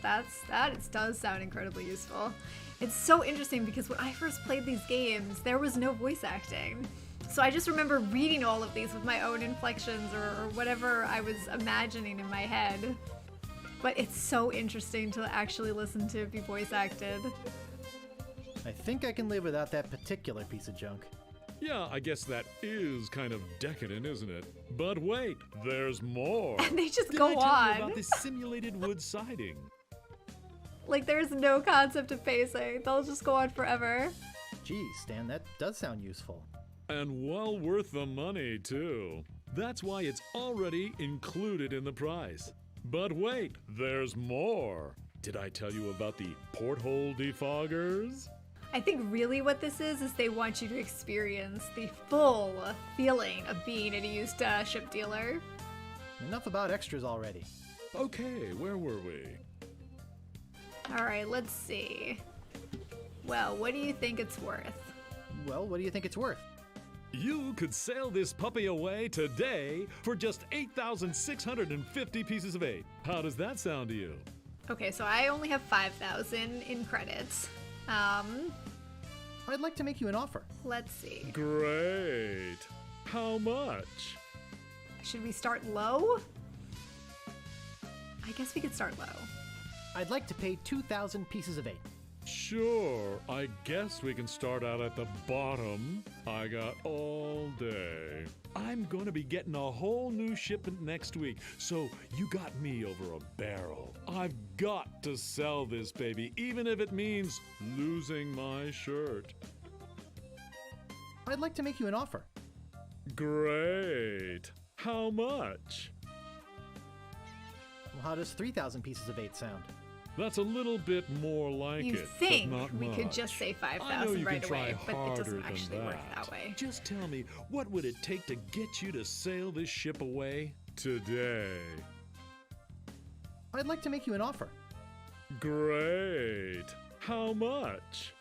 [SPEAKER 1] does sound incredibly useful. It's so interesting because when I first played these games, there was no voice acting. So I just remember reading all of these with my own inflections or whatever I was imagining in my head. But it's so interesting to actually listen to it be voice acted.
[SPEAKER 3] I think I can live without that particular piece of junk.
[SPEAKER 12] Yeah, I guess that is kind of decadent, isn't it? But wait, there's more.
[SPEAKER 1] And they just
[SPEAKER 12] Did
[SPEAKER 1] go
[SPEAKER 12] I tell
[SPEAKER 1] on.
[SPEAKER 12] you about the simulated wood siding?
[SPEAKER 1] Like there's no concept of pacing. They'll just go on forever.
[SPEAKER 3] Geez, Stan, that does sound useful.
[SPEAKER 12] And well worth the money, too. That's why it's already included in the price. But wait, there's more. Did I tell you about the porthole defoggers?
[SPEAKER 1] I think really what this is they want you to experience the full feeling of being a used ship dealer.
[SPEAKER 3] Enough about extras already.
[SPEAKER 12] Okay, where were we?
[SPEAKER 1] Alright, let's see. Well, what do you think it's worth?
[SPEAKER 3] Well, what do you think it's worth?
[SPEAKER 12] You could sail this puppy away today for just 8,650 pieces of 8. How does that sound to you?
[SPEAKER 1] Okay, so I only have 5,000 in credits.
[SPEAKER 3] I'd like to make you an offer.
[SPEAKER 1] Let's see.
[SPEAKER 12] Great. How much?
[SPEAKER 1] Should we start low? I guess we could start low.
[SPEAKER 3] I'd like to pay 2,000 pieces of 8.
[SPEAKER 12] Sure, I guess we can start out at the bottom. I got all day. I'm gonna be getting a whole new shipment next week, so you got me over a barrel. I've got to sell this baby, even if it means losing my shirt.
[SPEAKER 3] I'd like to make you an offer.
[SPEAKER 12] Great. How much?
[SPEAKER 3] Well, how does 3,000 pieces of 8 sound?
[SPEAKER 12] That's a little bit more like
[SPEAKER 1] You
[SPEAKER 12] it,
[SPEAKER 1] think
[SPEAKER 12] but not
[SPEAKER 1] we
[SPEAKER 12] much.
[SPEAKER 1] could just say
[SPEAKER 12] I know
[SPEAKER 1] 5,000
[SPEAKER 12] you
[SPEAKER 1] right
[SPEAKER 12] can try
[SPEAKER 1] away, but it
[SPEAKER 12] harder
[SPEAKER 1] doesn't
[SPEAKER 12] than
[SPEAKER 1] actually work that way.
[SPEAKER 12] Just tell me, what would it take to get you to sail this ship away today?
[SPEAKER 3] I'd like to make you an offer.
[SPEAKER 12] Great. How much?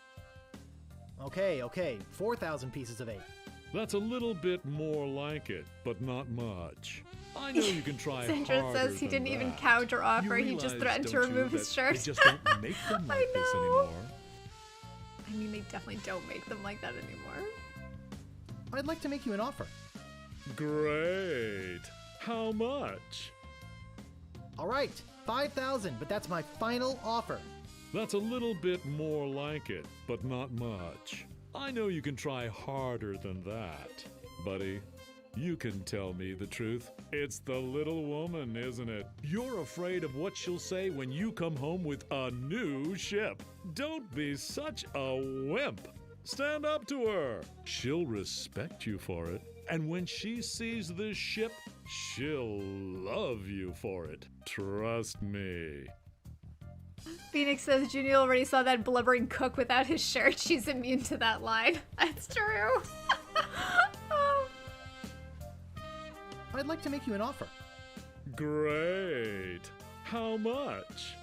[SPEAKER 3] Okay, 4,000 pieces of 8.
[SPEAKER 12] That's a little bit more like it, but not much. I know you can try
[SPEAKER 1] Sandra
[SPEAKER 12] harder
[SPEAKER 1] says he
[SPEAKER 12] than
[SPEAKER 1] didn't even
[SPEAKER 12] that.
[SPEAKER 1] counter offer,
[SPEAKER 12] You
[SPEAKER 1] he just
[SPEAKER 12] realize,
[SPEAKER 1] threatened to
[SPEAKER 12] don't you,
[SPEAKER 1] remove his
[SPEAKER 12] that
[SPEAKER 1] shirt.
[SPEAKER 12] They just don't make them
[SPEAKER 1] I
[SPEAKER 12] like this
[SPEAKER 1] know.
[SPEAKER 12] anymore.
[SPEAKER 1] I mean, they definitely don't make them like that anymore.
[SPEAKER 3] I'd like to make you an offer.
[SPEAKER 12] Great. How much?
[SPEAKER 3] All right, 5,000, but that's my final offer.
[SPEAKER 12] That's a little bit more like it, but not much. I know you can try harder than that, buddy. You can tell me the truth. It's the little woman, isn't it? You're afraid of what she'll say when you come home with a new ship. Don't be such a wimp. Stand up to her. She'll respect you for it. And when she sees this ship, she'll love you for it. Trust me.
[SPEAKER 1] Phoenix says Junie already saw that blubbering cook without his shirt. She's immune to that line. That's true. Oh.
[SPEAKER 3] I'd like to make you an offer.
[SPEAKER 12] Great. How much?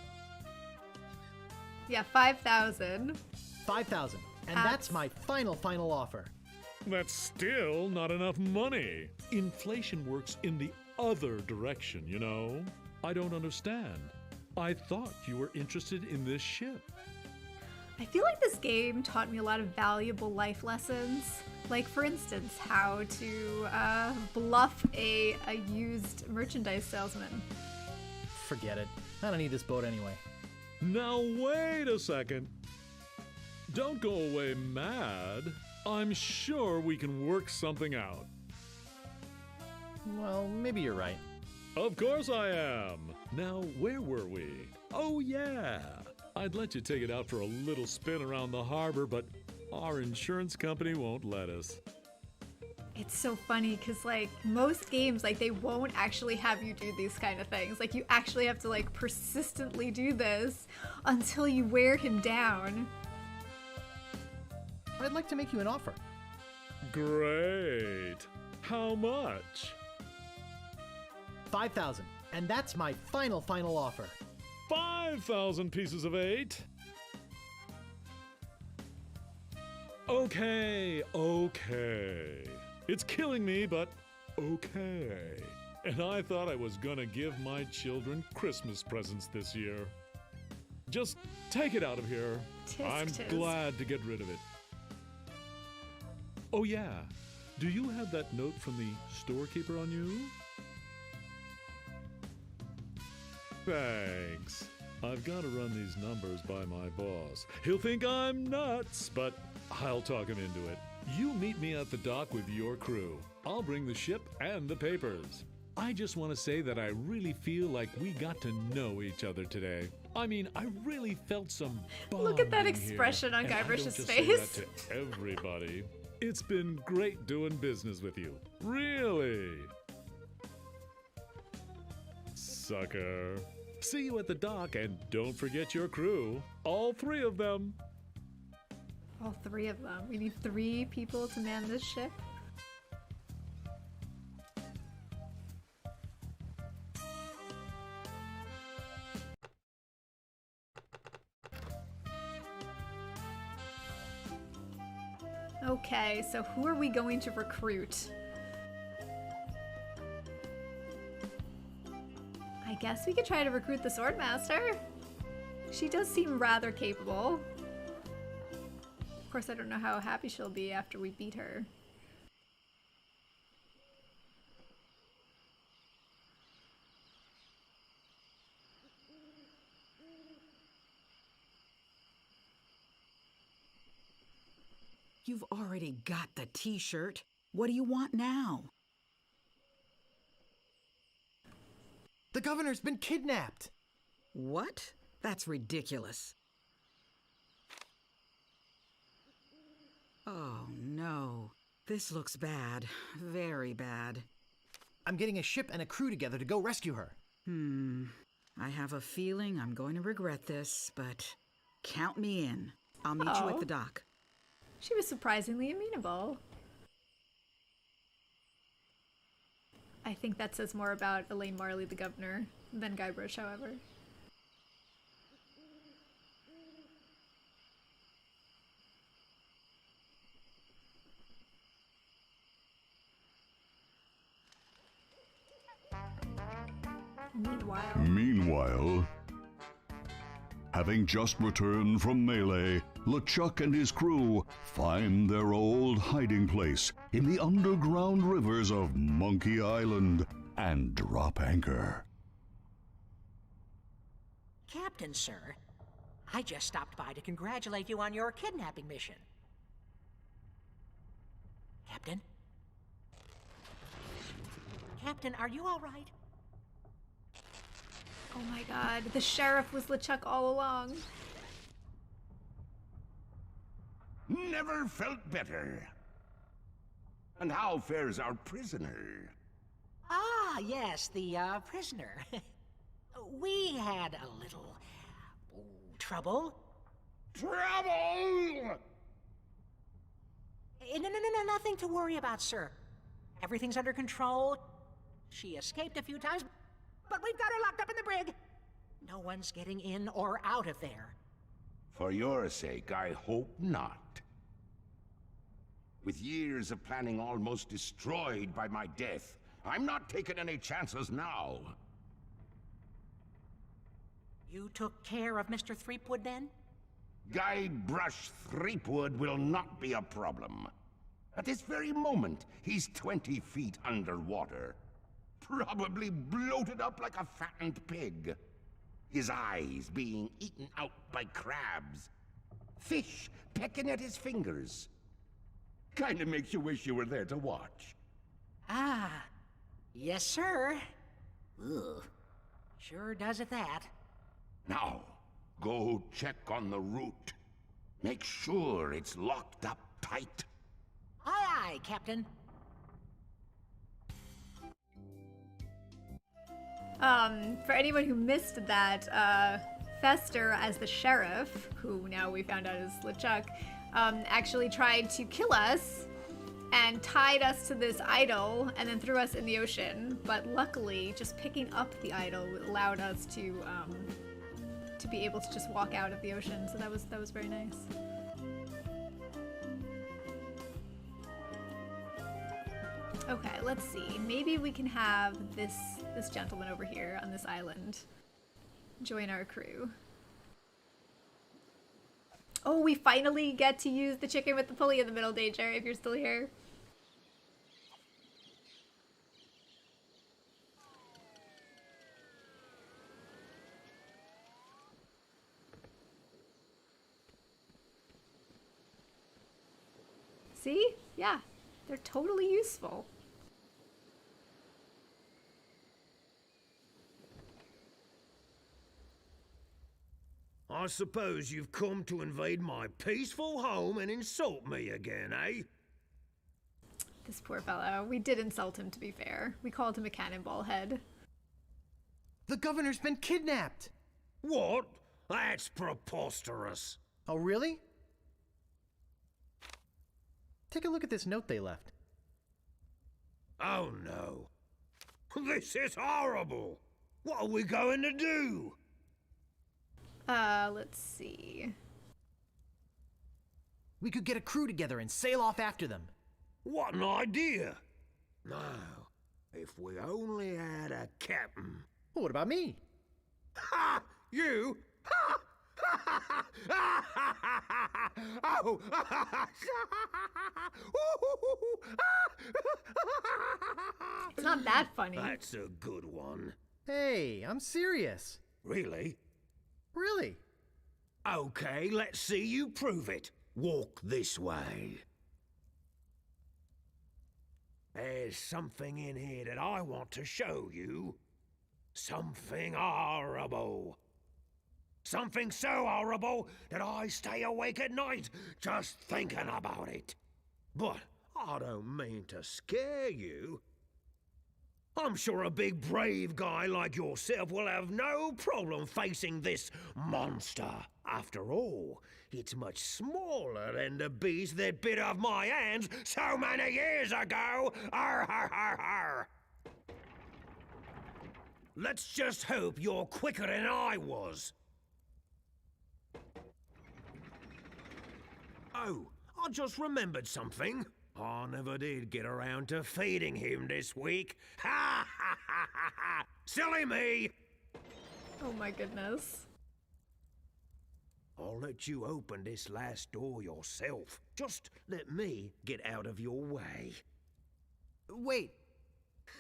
[SPEAKER 1] Yeah, 5,000.
[SPEAKER 3] 5,000, and that's my final offer.
[SPEAKER 12] That's still not enough money. Inflation works in the other direction, you know? I don't understand. I thought you were interested in this ship.
[SPEAKER 1] I feel like this game taught me a lot of valuable life lessons. Like, for instance, how to bluff a used merchandise salesman.
[SPEAKER 3] Forget it. I don't need this boat anyway.
[SPEAKER 12] Now wait a second. Don't go away mad. I'm sure we can work something out.
[SPEAKER 3] Well, maybe you're right.
[SPEAKER 12] Of course I am. Now, where were we? Oh, yeah. I'd let you take it out for a little spin around the harbor, but our insurance company won't let us.
[SPEAKER 1] It's so funny because, like, most games, like, they won't actually have you do these kind of things. Like, you actually have to, like, persistently do this until you wear him down.
[SPEAKER 3] I'd like to make you an offer.
[SPEAKER 12] Great. How much?
[SPEAKER 3] 5,000, and that's my final offer.
[SPEAKER 12] 5,000 pieces of 8. Okay. It's killing me, but okay. And I thought I was gonna give my children Christmas presents this year. Just take it out of here. I'm glad to get rid of it. Oh yeah, do you have that note from the storekeeper on you? Thanks. I've got to run these numbers by my boss. He'll think I'm nuts, but I'll talk him into it. You meet me at the dock with your crew. I'll bring the ship and the papers. I just want to say that I really feel like we got to know each other today. I mean, I really felt some bonding.
[SPEAKER 1] Look at that expression on Guybrush's face.
[SPEAKER 12] I don't just say that to everybody. It's been great doing business with you. Really. Sucker. See you at the dock, and don't forget your crew. All 3 of them.
[SPEAKER 1] All 3 of them. We need 3 people to man this ship. Okay, so who are we going to recruit? I guess we could try to recruit the Swordmaster. She does seem rather capable. Of course, I don't know how happy she'll be after we beat her.
[SPEAKER 5] You've already got the t-shirt. What do you want now?
[SPEAKER 3] The governor's been kidnapped!
[SPEAKER 5] What? That's ridiculous. Oh, no. This looks bad. Very bad.
[SPEAKER 3] I'm getting a ship and a crew together to go rescue her.
[SPEAKER 5] I have a feeling I'm going to regret this, but count me in. I'll meet you at the dock.
[SPEAKER 1] She was surprisingly amenable. I think that says more about Elaine Marley, the governor, than Guybrush, however.
[SPEAKER 6] Meanwhile, having just returned from Melee, LeChuck and his crew find their old hiding place in the underground rivers of Monkey Island and drop anchor.
[SPEAKER 11] Captain, sir, I just stopped by to congratulate you on your kidnapping mission. Captain? Captain, are you all right?
[SPEAKER 1] Oh my god, the sheriff was LeChuck all along.
[SPEAKER 10] Never felt better. And how fares our prisoner?
[SPEAKER 11] Ah, yes, the prisoner. We had a little trouble.
[SPEAKER 10] Trouble!
[SPEAKER 11] No, nothing to worry about, sir. Everything's under control. She escaped a few times, but we've got her locked up in the brig. No one's getting in or out of there.
[SPEAKER 10] For your sake, I hope not. With years of planning almost destroyed by my death, I'm not taking any chances now.
[SPEAKER 11] You took care of Mr. Threepwood, then?
[SPEAKER 10] Guybrush Threepwood will not be a problem. At this very moment, he's 20 feet underwater. Probably bloated up like a fattened pig. His eyes being eaten out by crabs. Fish pecking at his fingers. Kinda makes you wish you were there to watch.
[SPEAKER 11] Ah, yes, sir. Ugh. Sure does at that.
[SPEAKER 10] Now, go check on the route. Make sure it's locked up tight.
[SPEAKER 11] Aye, aye, Captain.
[SPEAKER 1] For anyone who missed that, Fester, as the sheriff, who now we found out is LeChuck, actually tried to kill us and tied us to this idol and then threw us in the ocean. But luckily, just picking up the idol allowed us to be able to just walk out of the ocean. So that was very nice. Okay, let's see. Maybe we can have this gentleman over here on this island join our crew. Oh, we finally get to use the chicken with the pulley in the middle, Danger, if you're still here. See? Yeah, they're totally useful.
[SPEAKER 4] I suppose you've come to invade my peaceful home and insult me again, eh?
[SPEAKER 1] This poor fellow. We did insult him, to be fair. We called him a cannonball head.
[SPEAKER 3] The governor's been kidnapped!
[SPEAKER 4] What? That's preposterous.
[SPEAKER 3] Oh, really? Take a look at this note they left.
[SPEAKER 4] Oh, no. This is horrible. What are we going to do?
[SPEAKER 1] Let's see.
[SPEAKER 3] We could get a crew together and sail off after them.
[SPEAKER 4] What an idea! Now, if we only had a captain.
[SPEAKER 3] Well, what about me?
[SPEAKER 4] Ha! You? Ha! Oh!
[SPEAKER 1] It's not that funny.
[SPEAKER 4] That's a good one.
[SPEAKER 3] Hey, I'm serious.
[SPEAKER 4] Really?
[SPEAKER 3] Really?
[SPEAKER 4] Okay, let's see you prove it. Walk this way. There's something in here that I want to show you. Something horrible. Something so horrible that I stay awake at night just thinking about it. But I don't mean to scare you. I'm sure a big brave guy like yourself will have no problem facing this monster. After all, it's much smaller than the beast that bit off my hands so many years ago. Arr, har, har, har. Let's just hope you're quicker than I was. Oh, I just remembered something. I never did get around to feeding him this week. Ha ha ha ha ha! Silly me!
[SPEAKER 1] Oh my goodness.
[SPEAKER 4] I'll let you open this last door yourself. Just let me get out of your way.
[SPEAKER 3] Wait.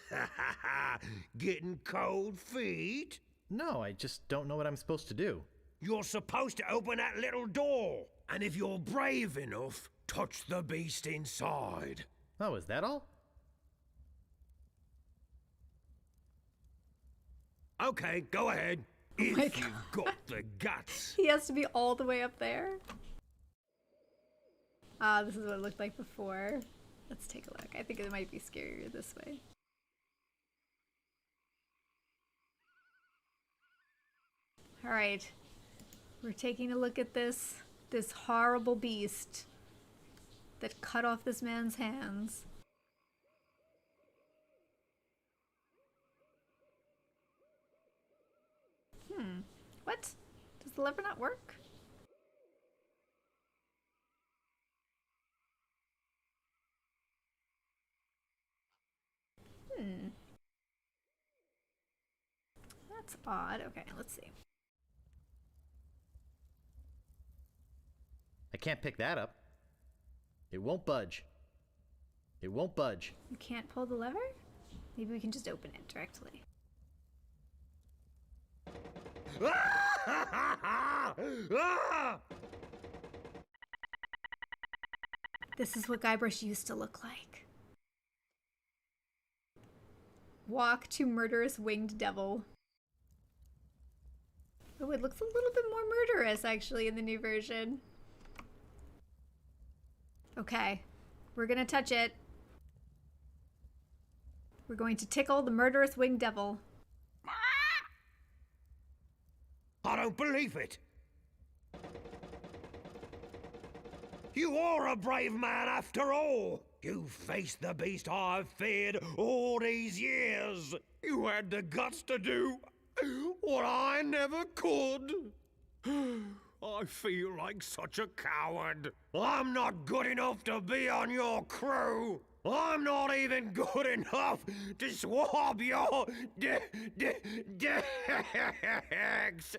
[SPEAKER 4] Ha ha ha! Getting cold feet?
[SPEAKER 3] No, I just don't know what I'm supposed to do.
[SPEAKER 4] You're supposed to open that little door. And if you're brave enough, touch the beast inside.
[SPEAKER 3] Oh, is that all?
[SPEAKER 4] Okay, go ahead. If you've got the guts.
[SPEAKER 1] He has to be all the way up there. Ah, this is what it looked like before. Let's take a look. I think it might be scarier this way. All right, we're taking a look at this horrible beast that cut off this man's hands. What? Does the lever not work? That's odd. Okay, let's see.
[SPEAKER 3] I can't pick that up. It won't budge. It won't budge.
[SPEAKER 1] You can't pull the lever? Maybe we can just open it directly. This is what Guybrush used to look like. Walk to murderous winged devil. Oh, it looks a little bit more murderous actually in the new version. Okay, we're gonna touch it. We're going to tickle the murderous winged devil.
[SPEAKER 4] I don't believe it. You are a brave man after all. You faced the beast I've feared all these years. You had the guts to do what I never could. I feel like such a coward. I'm not good enough to be on your crew. I'm not even good enough to swab your decks.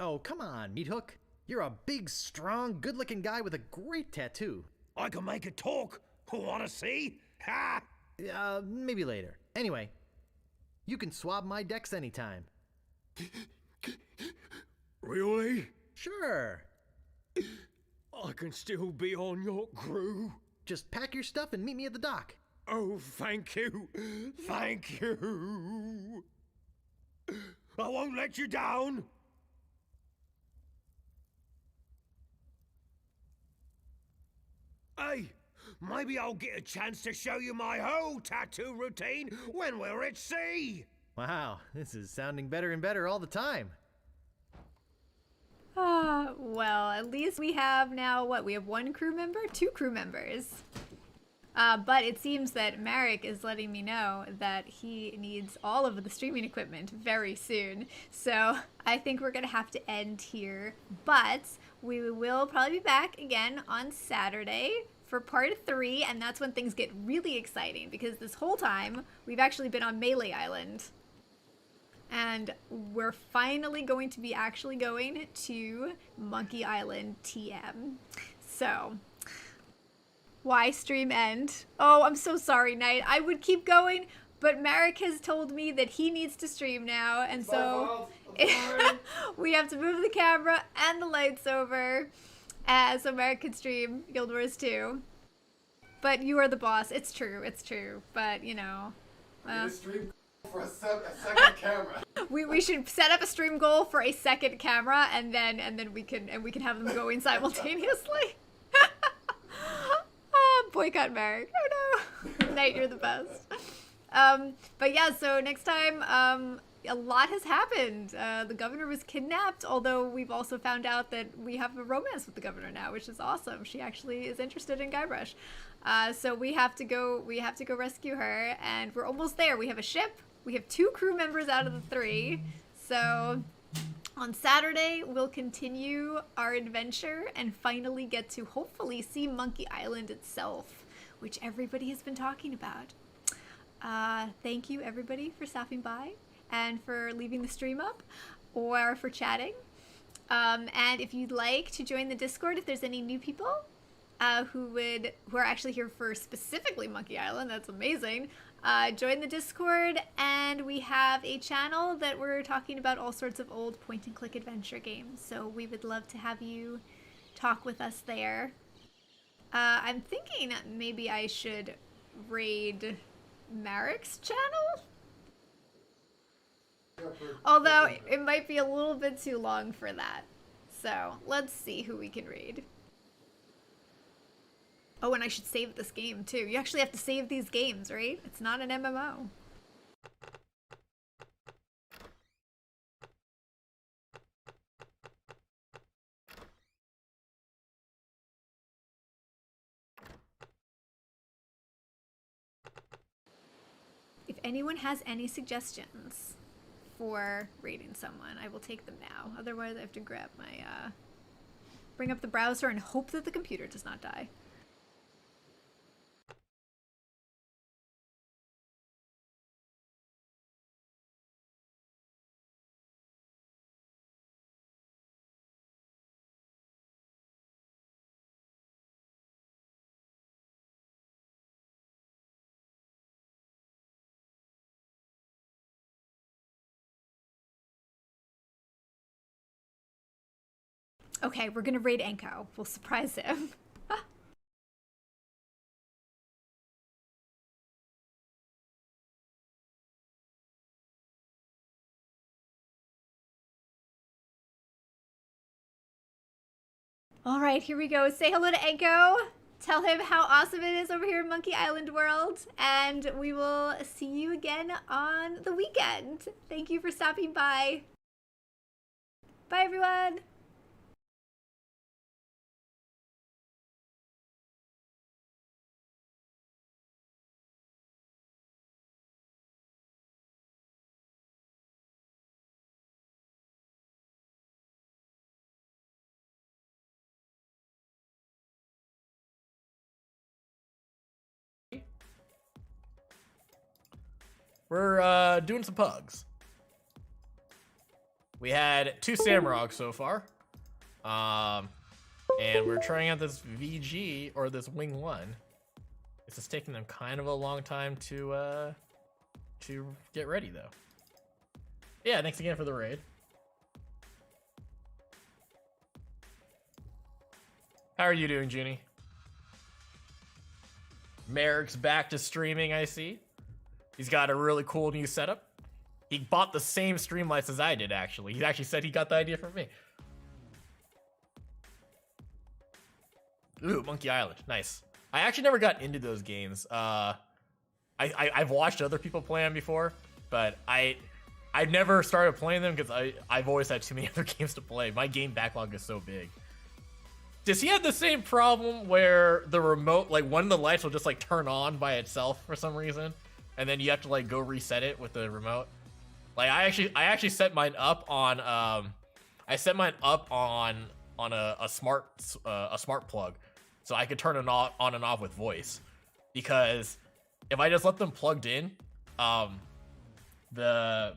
[SPEAKER 3] Oh, come on, Meat Hook. You're a big, strong, good-looking guy with a great tattoo.
[SPEAKER 4] I can make it talk. Wanna see? Ha!
[SPEAKER 3] Maybe later. Anyway, you can swab my decks anytime.
[SPEAKER 4] Really?
[SPEAKER 3] Sure.
[SPEAKER 4] I can still be on your crew.
[SPEAKER 3] Just pack your stuff and meet me at the dock.
[SPEAKER 4] Oh, thank you. Thank you. I won't let you down. Hey, maybe I'll get a chance to show you my whole tattoo routine when we're at sea.
[SPEAKER 3] Wow, this is sounding better and better all the time.
[SPEAKER 1] Well, at least we have now, what, we have one crew member? Two crew members. But it seems that Marek is letting me know that he needs all of the streaming equipment very soon. So I think we're going to have to end here. But we will probably be back again on Saturday for part 3, and that's when things get really exciting, because this whole time we've actually been on Melee Island. And we're finally going to be actually going to Monkey Island TM. So, why stream end? Oh, I'm so sorry, Knight. I would keep going, but Merrick has told me that he needs to stream now, and so we have to move the camera and the lights over so Merrick can stream Guild Wars 2. But you are the boss. It's true, but you know.
[SPEAKER 13] Stream for a second camera.
[SPEAKER 1] We should set up a stream goal for a second camera, and then we can have them going simultaneously. Boycott Merrick. Oh no. Knight, you're the best. But yeah, so next time, a lot has happened. The governor was kidnapped, although we've also found out that we have a romance with the governor now, which is awesome. She actually is interested in Guybrush. So we have to go rescue her, and we're almost there. We have a ship. We have 2 crew members out of the 3. So on Saturday, we'll continue our adventure and finally get to hopefully see Monkey Island itself, which everybody has been talking about. Thank you, everybody, for stopping by and for leaving the stream up or for chatting. And if you'd like to join the Discord, if there's any new people who are actually here for specifically Monkey Island, that's amazing. Join the Discord, and we have a channel that we're talking about all sorts of old point-and-click adventure games, so we would love to have you talk with us there. I'm thinking maybe I should raid Merrick's channel? Although it might be a little bit too long for that. So let's see who we can raid. Oh, and I should save this game too. You actually have to save these games, right? It's not an MMO. If anyone has any suggestions for rating someone, I will take them now. Otherwise, I have to grab my, bring up the browser and hope that the computer does not die. Okay, we're gonna raid Enko. We'll surprise him. All right, here we go. Say hello to Enko. Tell him how awesome it is over here in Monkey Island World. And we will see you again on the weekend. Thank you for stopping by. Bye, everyone.
[SPEAKER 14] We're doing some pugs. We had 2 Samrogs so far. And we're trying out this VG, or this Wing 1. This is taking them kind of a long time to get ready, though. Yeah, thanks again for the raid. How are you doing, Junie? Merrick's back to streaming, I see. He's got a really cool new setup. He bought the same Streamlights as I did, actually. He actually said he got the idea from me. Ooh, Monkey Island. Nice. I actually never got into those games. I've watched other people play them before, but I never started playing them because I've always had too many other games to play. My game backlog is so big. Does he have the same problem where the remote, like one of the lights will just like turn on by itself for some reason? And then you have to like go reset it with the remote. Like I actually set mine up on on a smart plug, so I could turn it on and off with voice. Because if I just let them plugged in, the